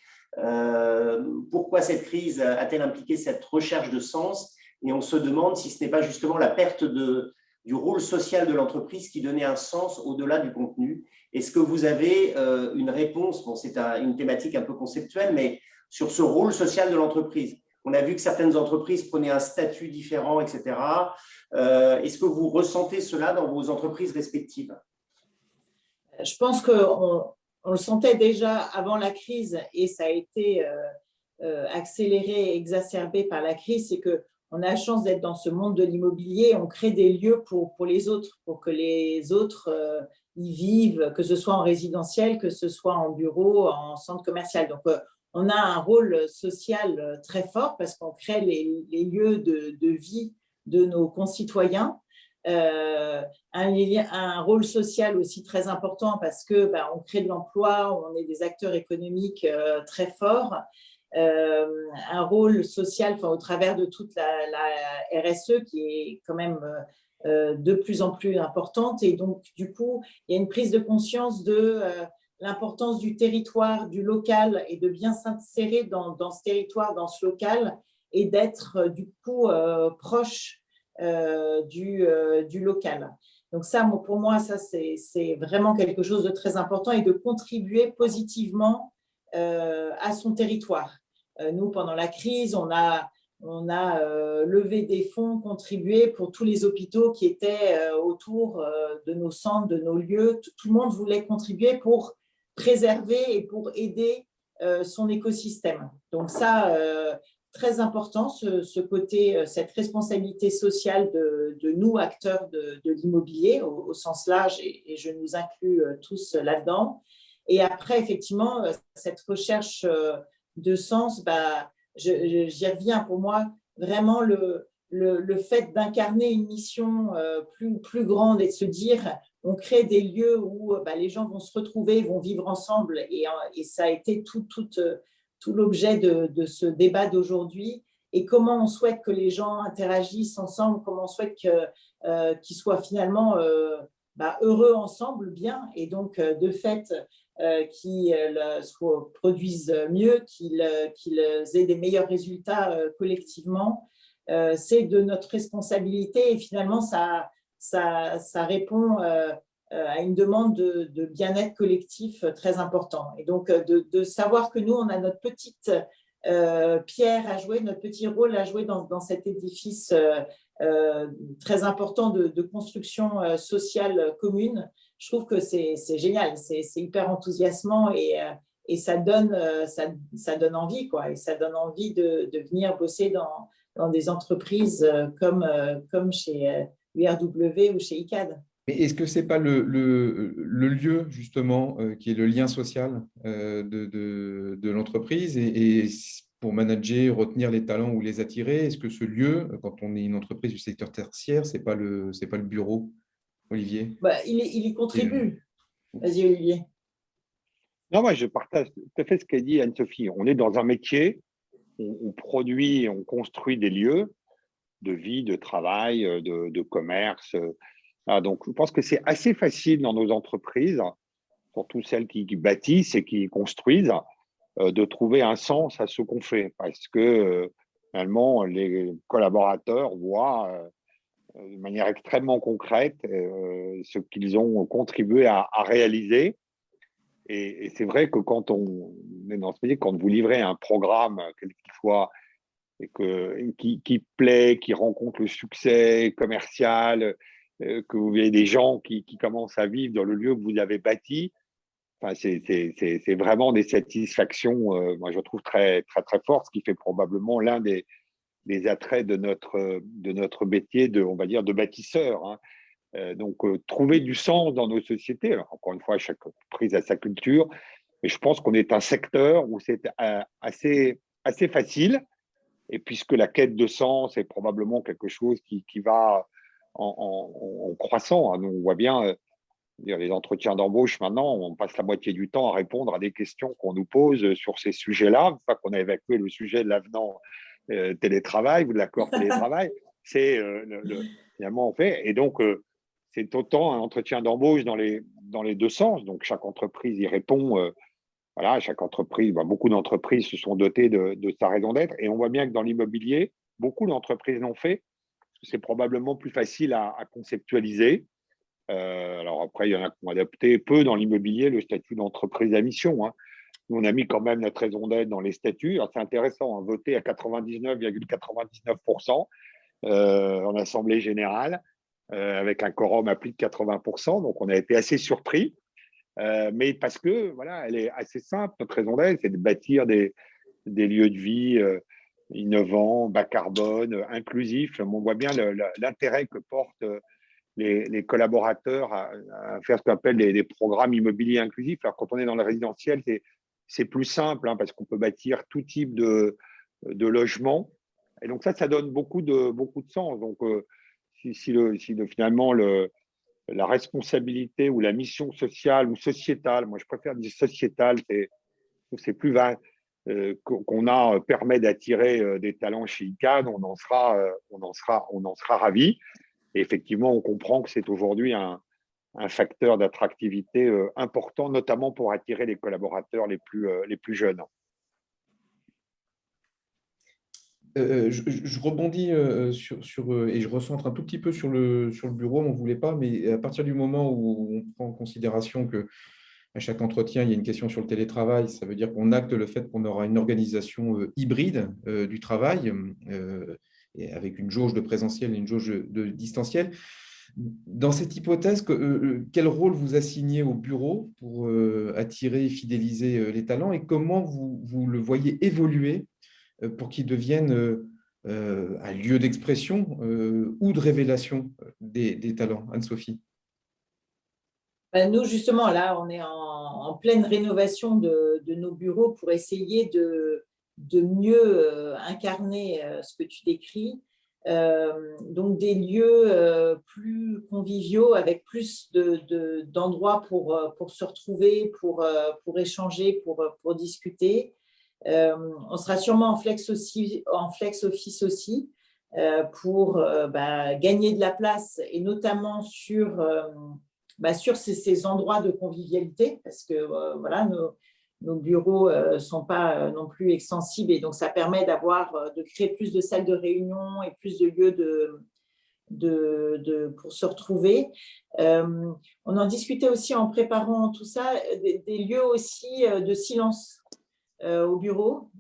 S2: pourquoi cette crise a-t-elle impliqué cette recherche de sens? Et on se demande si ce n'est pas justement la perte du rôle social de l'entreprise qui donnait un sens au-delà du contenu. Est-ce que vous avez une réponse? Bon, c'est une thématique un peu conceptuelle, mais sur ce rôle social de l'entreprise. On a vu que certaines entreprises prenaient un statut différent, etc. Est-ce que vous ressentez cela dans vos entreprises respectives?
S5: Je pense qu'on le sentait déjà avant la crise et ça a été accéléré, exacerbé par la crise, c'est qu'on a la chance d'être dans ce monde de l'immobilier, on crée des lieux pour les autres, pour que les autres y vivent, que ce soit en résidentiel, que ce soit en bureau, en centre commercial. Donc, on a un rôle social très fort parce qu'on crée les lieux de vie de nos concitoyens. Un rôle social aussi très important parce que on crée de l'emploi, on est des acteurs économiques très forts. Un rôle social au travers de toute la RSE qui est quand même de plus en plus importante. Et donc, du coup, il y a une prise de conscience de l'importance du territoire, du local et de bien s'insérer dans ce territoire, dans ce local et d'être du coup proche du local. Donc ça, pour moi, ça c'est vraiment quelque chose de très important et de contribuer positivement à son territoire. Nous, pendant la crise, on a levé des fonds, contribué pour tous les hôpitaux qui étaient autour de nos centres, de nos lieux. Tout le monde voulait contribuer pour préserver et pour aider son écosystème. Donc ça, très important, ce côté, cette responsabilité sociale de nous, acteurs de l'immobilier au sens large, et je nous inclus tous là-dedans. Et après, effectivement, cette recherche de sens, j'y reviens. Pour moi, vraiment, le fait d'incarner une mission plus grande et de se dire, on crée des lieux où les gens vont se retrouver, vont vivre ensemble. Et ça a été tout l'objet de ce débat d'aujourd'hui. Et comment on souhaite que les gens interagissent ensemble, comment on souhaite qu'ils soient finalement heureux ensemble, bien. Et donc, de fait, qu'ils produisent mieux, qu'ils aient des meilleurs résultats collectivement. C'est de notre responsabilité et finalement, ça répond à une demande de bien-être collectif très important. Et donc, de savoir que nous, on a notre petite pierre à jouer, notre petit rôle à jouer dans cet édifice très important de construction sociale commune, je trouve que c'est génial, c'est hyper enthousiasmant et ça donne envie, quoi, et ça donne envie de venir bosser dans des entreprises comme chez URW ou chez ICAD.
S4: Mais est-ce que ce n'est pas le lieu, justement, qui est le lien social de l'entreprise et pour manager, retenir les talents ou les attirer? Est-ce que ce lieu, quand on est une entreprise du secteur tertiaire, ce n'est pas le bureau, Olivier?
S5: Il y contribue. Vas-y, Olivier.
S3: Non, moi, je partage tout à fait ce qu'a dit Anne-Sophie. On est dans un métier, on produit, on construit des lieux de vie, de travail, de commerce. Donc, je pense que c'est assez facile dans nos entreprises, surtout celles qui bâtissent et qui construisent, de trouver un sens à ce qu'on fait. Parce que, finalement, les collaborateurs voient de manière extrêmement concrète ce qu'ils ont contribué à réaliser. Et c'est vrai que quand on est dans ce métier, quand vous livrez un programme, quel qu'il soit, et qui plaît, qui rencontre le succès commercial, que vous avez des gens qui commencent à vivre dans le lieu que vous avez bâti, enfin, c'est vraiment des satisfactions, moi je trouve très, très, très fortes, ce qui fait probablement l'un des attraits de notre métier, on va dire, de bâtisseur. Hein. Donc, trouver du sens dans nos sociétés. Alors, encore une fois, chaque entreprise a sa culture, mais je pense qu'on est un secteur où c'est assez facile. Et puisque la quête de sens est probablement quelque chose qui va en croissant. Nous, on voit bien les entretiens d'embauche maintenant, on passe la moitié du temps à répondre à des questions qu'on nous pose sur ces sujets-là. Une fois qu'on a évacué le sujet de l'avenant télétravail ou de l'accord télétravail, c'est finalement on fait. Et donc, c'est autant un entretien d'embauche dans les deux sens. Donc, chaque entreprise y répond. Voilà, chaque entreprise, beaucoup d'entreprises se sont dotées de sa raison d'être. Et on voit bien que dans l'immobilier, beaucoup d'entreprises l'ont fait. C'est probablement plus facile à conceptualiser. Alors après, il y en a qui ont adapté peu dans l'immobilier le statut d'entreprise à mission. Hein. Nous, on a mis quand même notre raison d'être dans les statuts. C'est intéressant, hein, voté à 99,99% en assemblée générale, avec un quorum à plus de 80%. Donc, on a été assez surpris. Mais parce que, voilà, elle est assez simple. Notre raison d'être, c'est de bâtir des lieux de vie innovants, bas carbone, inclusifs. On voit bien l'intérêt que portent les collaborateurs à faire ce qu'on appelle des programmes immobiliers inclusifs. Alors, quand on est dans le résidentiel, c'est plus simple hein, parce qu'on peut bâtir tout type de logement. Et donc, ça donne beaucoup de sens. Donc, finalement, la responsabilité ou la mission sociale ou sociétale, moi je préfère dire sociétale, c'est plus vague, qu'on permet d'attirer des talents chez ICAD, on en sera ravis. Et effectivement, on comprend que c'est aujourd'hui un facteur d'attractivité important, notamment pour attirer les collaborateurs les plus jeunes.
S4: Je rebondis sur et je recentre un tout petit peu sur le bureau, on ne voulait pas, mais à partir du moment où on prend en considération que à chaque entretien, il y a une question sur le télétravail, ça veut dire qu'on acte le fait qu'on aura une organisation hybride du travail, et avec une jauge de présentiel et une jauge de distanciel. Dans cette hypothèse, quel rôle vous assignez au bureau pour attirer et fidéliser les talents et comment vous le voyez évoluer pour qu'il devienne un lieu d'expression ou de révélation des talents? Anne-Sophie.
S5: Nous, justement, là, on est en pleine rénovation de nos bureaux pour essayer de mieux incarner ce que tu décris. Donc, des lieux plus conviviaux avec plus d'endroits pour se retrouver, pour échanger, pour discuter. On sera sûrement en flex office aussi pour gagner de la place et notamment sur ces endroits de convivialité parce que voilà, nos bureaux ne sont pas non plus extensibles et donc ça permet de créer plus de salles de réunion et plus de lieux pour se retrouver. On en discutait aussi en préparant tout ça, des lieux aussi de silence au bureau,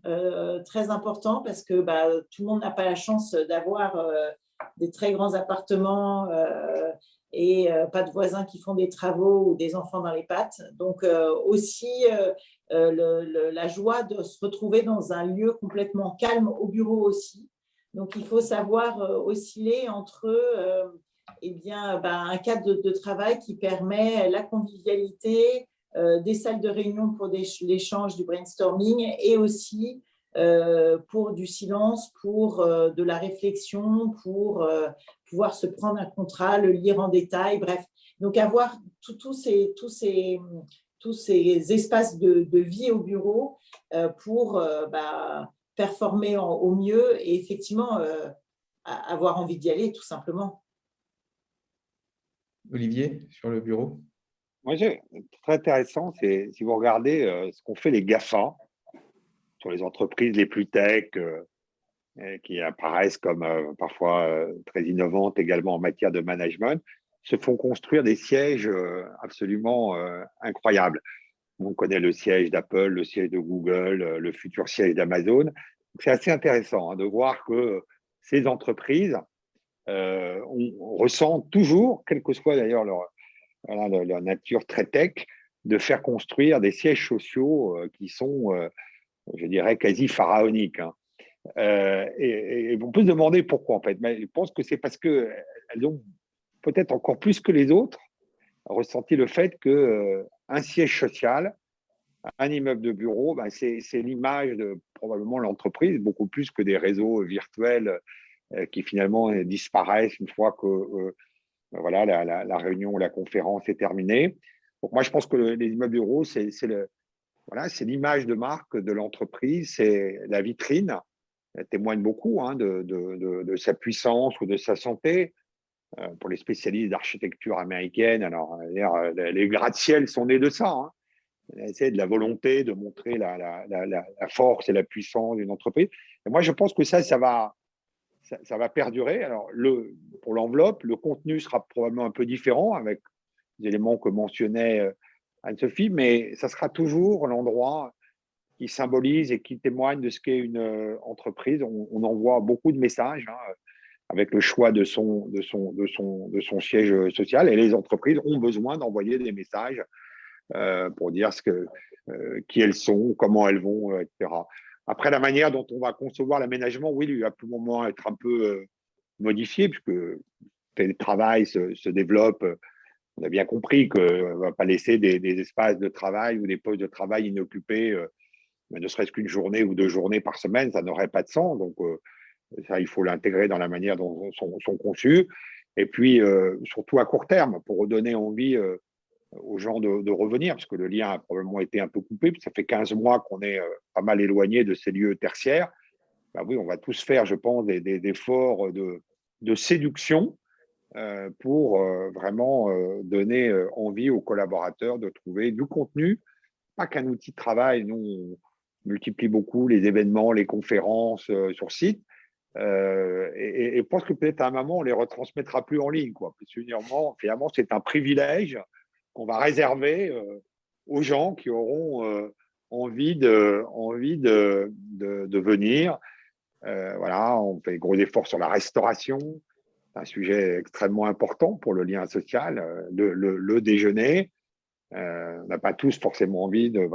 S5: très important parce que tout le monde n'a pas la chance d'avoir des très grands appartements et pas de voisins qui font des travaux ou des enfants dans les pattes. Donc aussi la joie de se retrouver dans un lieu complètement calme au bureau aussi. Donc il faut savoir osciller entre un cadre de travail qui permet la convivialité, des salles de réunion pour l'échange, du brainstorming et aussi pour du silence, pour de la réflexion, pour pouvoir se prendre un contrat, le lire en détail, bref. Donc, avoir tous ces espaces de vie au bureau pour performer au mieux et effectivement avoir envie d'y aller, tout simplement.
S4: Olivier, sur le bureau?
S3: Moi, c'est très intéressant, c'est si vous regardez ce qu'ont fait les GAFA sur les entreprises les plus tech, qui apparaissent comme parfois très innovantes également en matière de management, se font construire des sièges absolument incroyables. On connaît le siège d'Apple, le siège de Google, le futur siège d'Amazon. C'est assez intéressant de voir que ces entreprises, on ressent toujours, quelle que soit d'ailleurs leur nature très tech, de faire construire des sièges sociaux qui sont, je dirais, quasi pharaoniques. Hein. Et on peut se demander pourquoi, en fait. Mais je pense que c'est parce qu'elles ont, peut-être encore plus que les autres, ressenti le fait qu'un siège social, un immeuble de bureau, c'est l'image de probablement l'entreprise, beaucoup plus que des réseaux virtuels qui finalement disparaissent une fois que voilà, la réunion ou la conférence est terminée. Donc moi, je pense que les immeubles bureaux, c'est l'image de marque de l'entreprise, c'est la vitrine. Elle témoigne beaucoup de sa puissance ou de sa santé. Pour les spécialistes d'architecture américaine, alors les gratte-ciel sont nés de ça. Hein. C'est de la volonté de montrer la force et la puissance d'une entreprise. Et moi, je pense que ça va perdurer. Alors, pour l'enveloppe, le contenu sera probablement un peu différent avec les éléments que mentionnait Anne-Sophie, mais ça sera toujours l'endroit qui symbolise et qui témoigne de ce qu'est une entreprise. On envoie beaucoup de messages avec le choix de son siège social, et les entreprises ont besoin d'envoyer des messages pour dire qui elles sont, comment elles vont, etc. Après, la manière dont on va concevoir l'aménagement, oui, il va à tout moment être un peu modifié, puisque le télétravail se développe. On a bien compris qu'on ne va pas laisser des espaces de travail ou des postes de travail inoccupés, ne serait-ce qu'une journée ou 2 journées par semaine, ça n'aurait pas de sens. Donc, ça, il faut l'intégrer dans la manière dont sont conçus. Et puis, surtout à court terme, pour redonner envie aux gens de revenir, parce que le lien a probablement été un peu coupé, puis ça fait 15 mois qu'on est pas mal éloigné de ces lieux tertiaires. Ben oui, on va tous faire, je pense, des efforts de séduction pour vraiment donner envie aux collaborateurs de trouver du contenu, pas qu'un outil de travail. Nous, on multiplie beaucoup les événements, les conférences sur site, et je pense que peut-être à un moment, on ne les retransmettra plus en ligne, quoi. Finalement, c'est un privilège qu'on va réserver aux gens qui auront envie de venir. Voilà, on fait gros efforts sur la restauration. C'est un sujet extrêmement important pour le lien social, le déjeuner. On n'a pas tous forcément envie de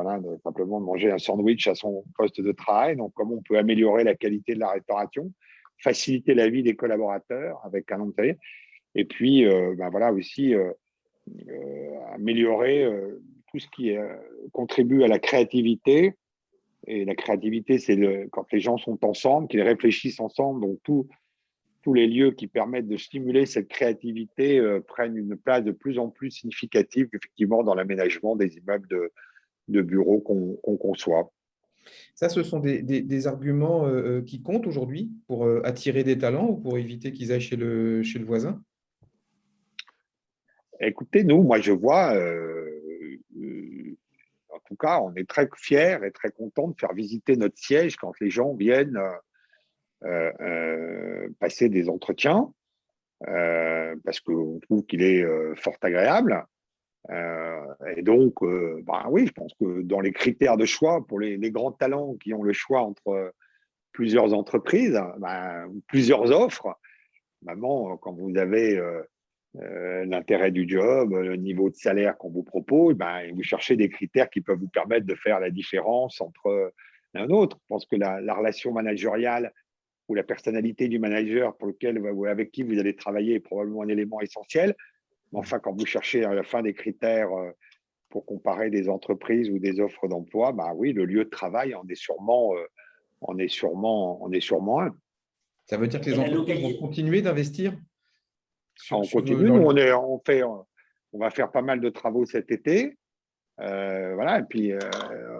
S3: simplement de manger un sandwich à son poste de travail. Donc, comment on peut améliorer la qualité de la restauration, faciliter la vie des collaborateurs avec un entrée, et puis aussi améliorer tout ce qui contribue à la créativité. Et la créativité, c'est quand les gens sont ensemble, qu'ils réfléchissent ensemble. Donc, tous les lieux qui permettent de stimuler cette créativité prennent une place de plus en plus significative, effectivement, dans l'aménagement des immeubles de bureaux qu'on conçoit.
S4: Ça, ce sont des arguments qui comptent aujourd'hui pour attirer des talents ou pour éviter qu'ils aillent chez le voisin?
S3: Écoutez, moi, je vois, en tout cas, on est très fiers et très contents de faire visiter notre siège quand les gens viennent passer des entretiens, parce qu'on trouve qu'il est fort agréable. Et donc, oui, je pense que dans les critères de choix, pour les grands talents qui ont le choix entre plusieurs entreprises, plusieurs offres, vraiment, quand vous avez l'intérêt du job, le niveau de salaire qu'on vous propose, vous cherchez des critères qui peuvent vous permettre de faire la différence entre l'un et l'autre. Je pense que la relation managériale ou la personnalité du manager avec qui vous allez travailler est probablement un élément essentiel. Mais enfin, quand vous cherchez à la fin des critères pour comparer des entreprises ou des offres d'emploi, oui, le lieu de travail en est sûrement un.
S4: Ça veut dire que les entreprises vont continuer d'investir
S3: on continue. Nous, on va faire pas mal de travaux cet été. Et puis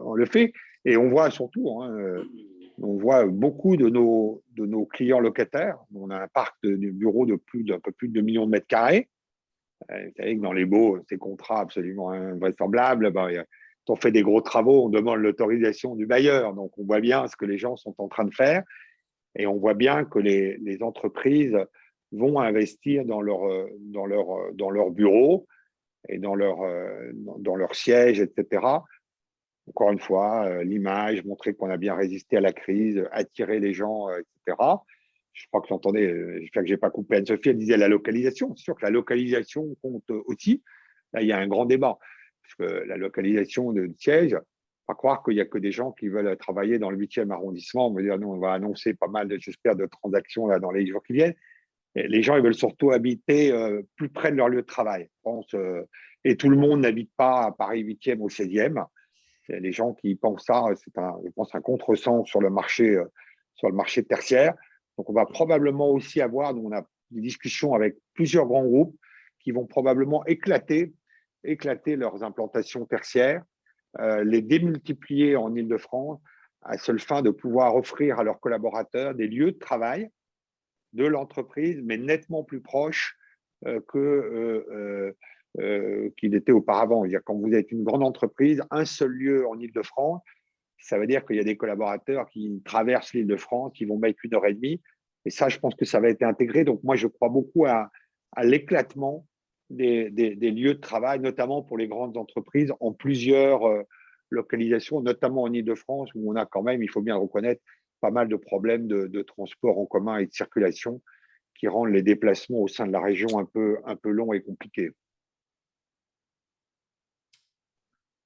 S3: on le fait. Et on voit surtout, on voit beaucoup de nos clients locataires. On a un parc de bureaux d'un peu plus de 2 millions de mètres carrés. Vous savez que dans les baux, ces contrats absolument invraisemblables, quand on fait des gros travaux, on demande l'autorisation du bailleur. Donc, on voit bien ce que les gens sont en train de faire. Et on voit bien que les entreprises vont investir dans leur bureau et dans leur siège, etc. Encore une fois, l'image, montrer qu'on a bien résisté à la crise, attirer les gens, etc. Je crois que j'entendais, j'espère que je n'ai pas coupé Anne-Sophie, elle disait la localisation. C'est sûr que la localisation compte aussi. Là, il y a un grand débat. Parce que la localisation de siège, pas croire qu'il n'y a que des gens qui veulent travailler dans le 8e arrondissement. On va annoncer pas mal, j'espère, de transactions là, dans les jours qui viennent. Et les gens, ils veulent surtout habiter plus près de leur lieu de travail. Je pense, et tout le monde n'habite pas à Paris 8e ou 16e. Les gens qui pensent ça, c'est je pense, un contresens sur le marché tertiaire. Donc, on va probablement aussi avoir, nous, on a des discussions avec plusieurs grands groupes qui vont probablement éclater leurs implantations tertiaires, les démultiplier en Île-de-France, à seule fin de pouvoir offrir à leurs collaborateurs des lieux de travail de l'entreprise, mais nettement plus proches qu'il était auparavant. C'est-à-dire, quand vous êtes une grande entreprise, un seul lieu en Île-de-France, ça veut dire qu'il y a des collaborateurs qui traversent l'Île-de-France, qui vont mettre 1 h 30. Et ça, je pense que ça va être intégré. Donc, moi, je crois beaucoup à l'éclatement des lieux de travail, notamment pour les grandes entreprises, en plusieurs localisations, notamment en Île-de-France, où on a quand même, il faut bien le reconnaître, pas mal de problèmes de transport en commun et de circulation qui rendent les déplacements au sein de la région un peu longs et compliqués.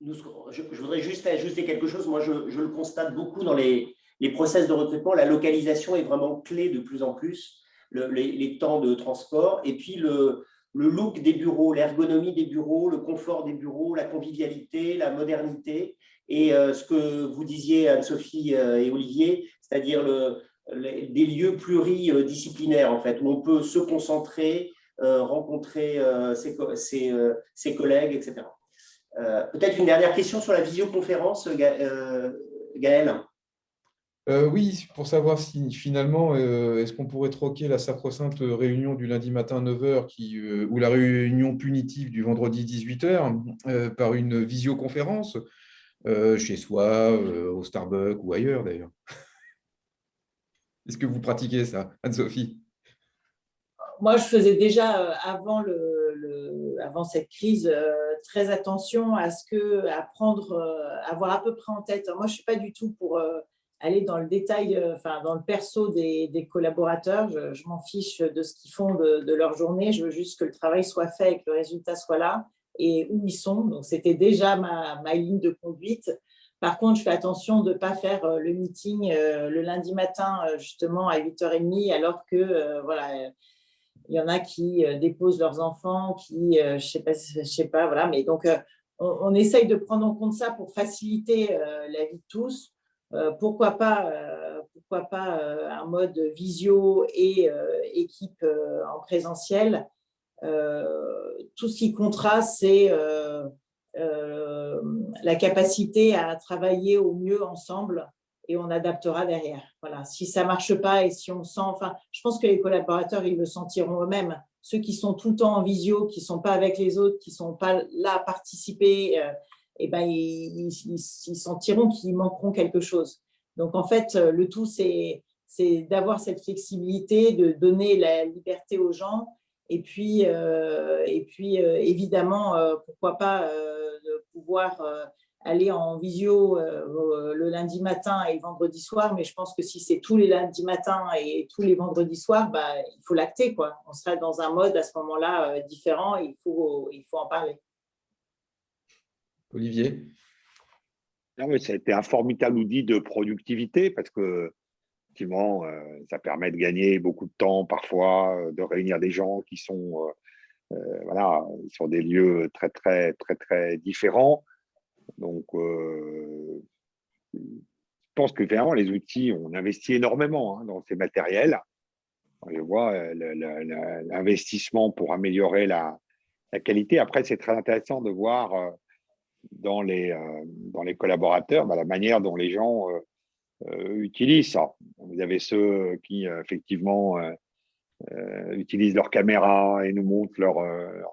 S2: Je voudrais juste ajouter quelque chose. Moi, je le constate beaucoup dans les process de recrutement. La localisation est vraiment clé de plus en plus, les temps de transport, et puis le look des bureaux, l'ergonomie des bureaux, le confort des bureaux, la convivialité, la modernité, et ce que vous disiez, Anne-Sophie et Olivier, c'est-à-dire des lieux pluridisciplinaires, en fait, où on peut se concentrer, rencontrer ses collègues, etc. Peut-être une dernière question sur la visioconférence, Gaël.
S4: Oui, pour savoir si finalement, est-ce qu'on pourrait troquer la sacro-sainte réunion du lundi matin à 9 h ou la réunion punitive du vendredi 18 h par une visioconférence chez soi, au Starbucks ou ailleurs d'ailleurs. Est-ce que vous pratiquez ça, Anne-Sophie?
S5: Moi, je faisais déjà avant cette crise très attention à avoir à peu près en tête. Moi, je ne suis pas du tout pour aller dans le détail, dans le perso des collaborateurs. Je m'en fiche de ce qu'ils font de leur journée. Je veux juste que le travail soit fait et que le résultat soit là et où ils sont. Donc, c'était déjà ma ligne de conduite. Par contre, je fais attention de ne pas faire le meeting le lundi matin, justement, à 8 h 30, alors que, voilà, il y en a qui déposent leurs enfants, je sais pas, voilà. Mais donc, on essaye de prendre en compte ça pour faciliter la vie de tous. Pourquoi pas un mode visio et équipe en présentiel. Tout ce qui comptera, c'est la capacité à travailler au mieux ensemble et on adaptera derrière. Voilà. Si ça ne marche pas et si on sent… je pense que les collaborateurs, ils le sentiront eux-mêmes. Ceux qui sont tout le temps en visio, qui ne sont pas avec les autres, qui ne sont pas là à participer, ils sentiront qu'ils manqueront quelque chose. Donc, en fait, le tout, c'est d'avoir cette flexibilité, de donner la liberté aux gens. Et puis évidemment, pourquoi pas de pouvoir aller en visio le lundi matin et le vendredi soir, mais je pense que si c'est tous les lundis matins et tous les vendredis soirs, il faut l'acter, quoi. On sera dans un mode à ce moment-là différent et il faut en parler.
S4: Olivier?
S3: Non, mais ça a été un formidable outil de productivité parce que effectivement, ça permet de gagner beaucoup de temps parfois, de réunir des gens qui sont voilà, sur des lieux très, très, très, très différents. Donc, je pense que vraiment, les outils, on investit énormément dans ces matériels. Je vois l'investissement pour améliorer la qualité. Après, c'est très intéressant de voir dans les collaborateurs la manière dont les gens utilisent ça. Vous avez ceux qui, effectivement, utilisent leur caméra et nous montrent leurs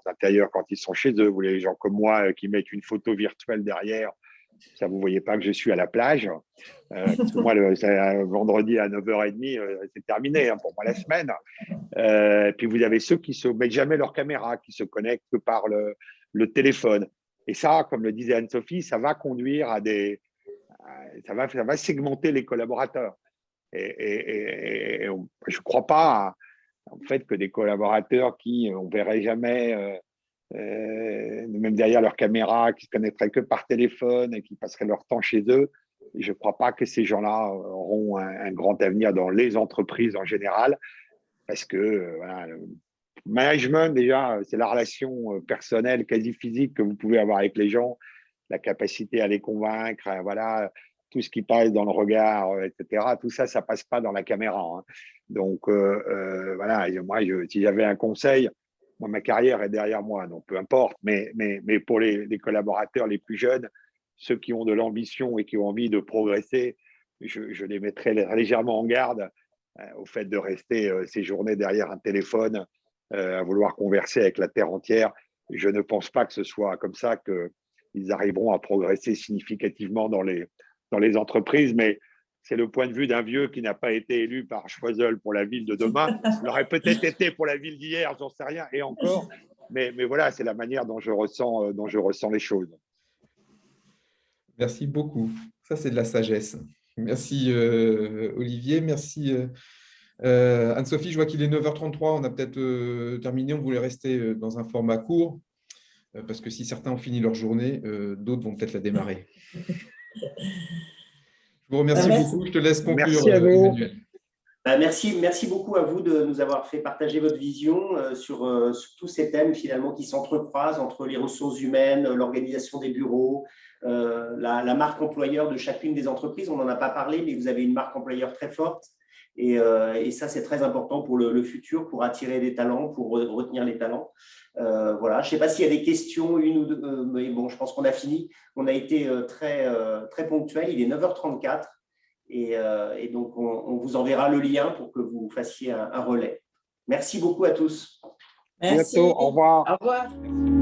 S3: intérieurs quand ils sont chez eux. Vous avez les gens comme moi qui mettent une photo virtuelle derrière. Ça, vous ne voyez pas que je suis à la plage. Parce que moi, vendredi à 9 h 30, c'est terminé pour moi la semaine. Puis vous avez ceux qui ne mettent jamais leur caméra, qui se connectent que par le téléphone. Et ça, comme le disait Anne-Sophie, ça va conduire à ça va segmenter les collaborateurs. Et je ne crois pas en fait que des collaborateurs qui on verrait jamais, même derrière leur caméra, qui se connaîtraient que par téléphone et qui passeraient leur temps chez eux, je ne crois pas que ces gens-là auront un grand avenir dans les entreprises en général, parce que voilà, le management, déjà, c'est la relation personnelle, quasi physique que vous pouvez avoir avec les gens, la capacité à les convaincre, voilà, tout ce qui passe dans le regard, etc., tout ça, ça passe pas dans la caméra, hein. Donc, voilà, et moi, si j'avais un conseil, moi, ma carrière est derrière moi, donc peu importe, mais pour les collaborateurs les plus jeunes, ceux qui ont de l'ambition et qui ont envie de progresser, je les mettrais légèrement en garde au fait de rester séjourner derrière un téléphone, à vouloir converser avec la terre entière. Je ne pense pas que ce soit comme ça qu'ils arriveront à progresser significativement dans les entreprises, mais c'est le point de vue d'un vieux qui n'a pas été élu par Choiseul pour la ville de demain. Il l'aurait peut-être été pour la ville d'hier, j'en sais rien, et encore. Mais voilà, c'est la manière dont je ressens les choses.
S4: Merci beaucoup. Ça, c'est de la sagesse. Merci Olivier. Merci Anne-Sophie. Je vois qu'il est 9h33. On a peut-être terminé. On voulait rester dans un format court parce que si certains ont fini leur journée, d'autres vont peut-être la démarrer. Je vous remercie beaucoup. Je te laisse conclure.
S3: Merci à vous.
S4: Emmanuel.
S2: Merci beaucoup à vous de nous avoir fait partager votre vision sur tous ces thèmes finalement qui s'entrecroisent entre les ressources humaines, l'organisation des bureaux, la marque employeur de chacune des entreprises. On n'en a pas parlé, mais vous avez une marque employeur très forte et ça, c'est très important pour le futur, pour attirer des talents, pour retenir les talents. Voilà. Je ne sais pas s'il y a des questions, une ou deux, mais bon, je pense qu'on a fini. On a été très ponctuel. Il est 9h34. Et donc, on vous enverra le lien pour que vous fassiez un relais. Merci beaucoup à tous.
S5: Merci.
S3: Bientôt, au revoir.
S5: Au revoir.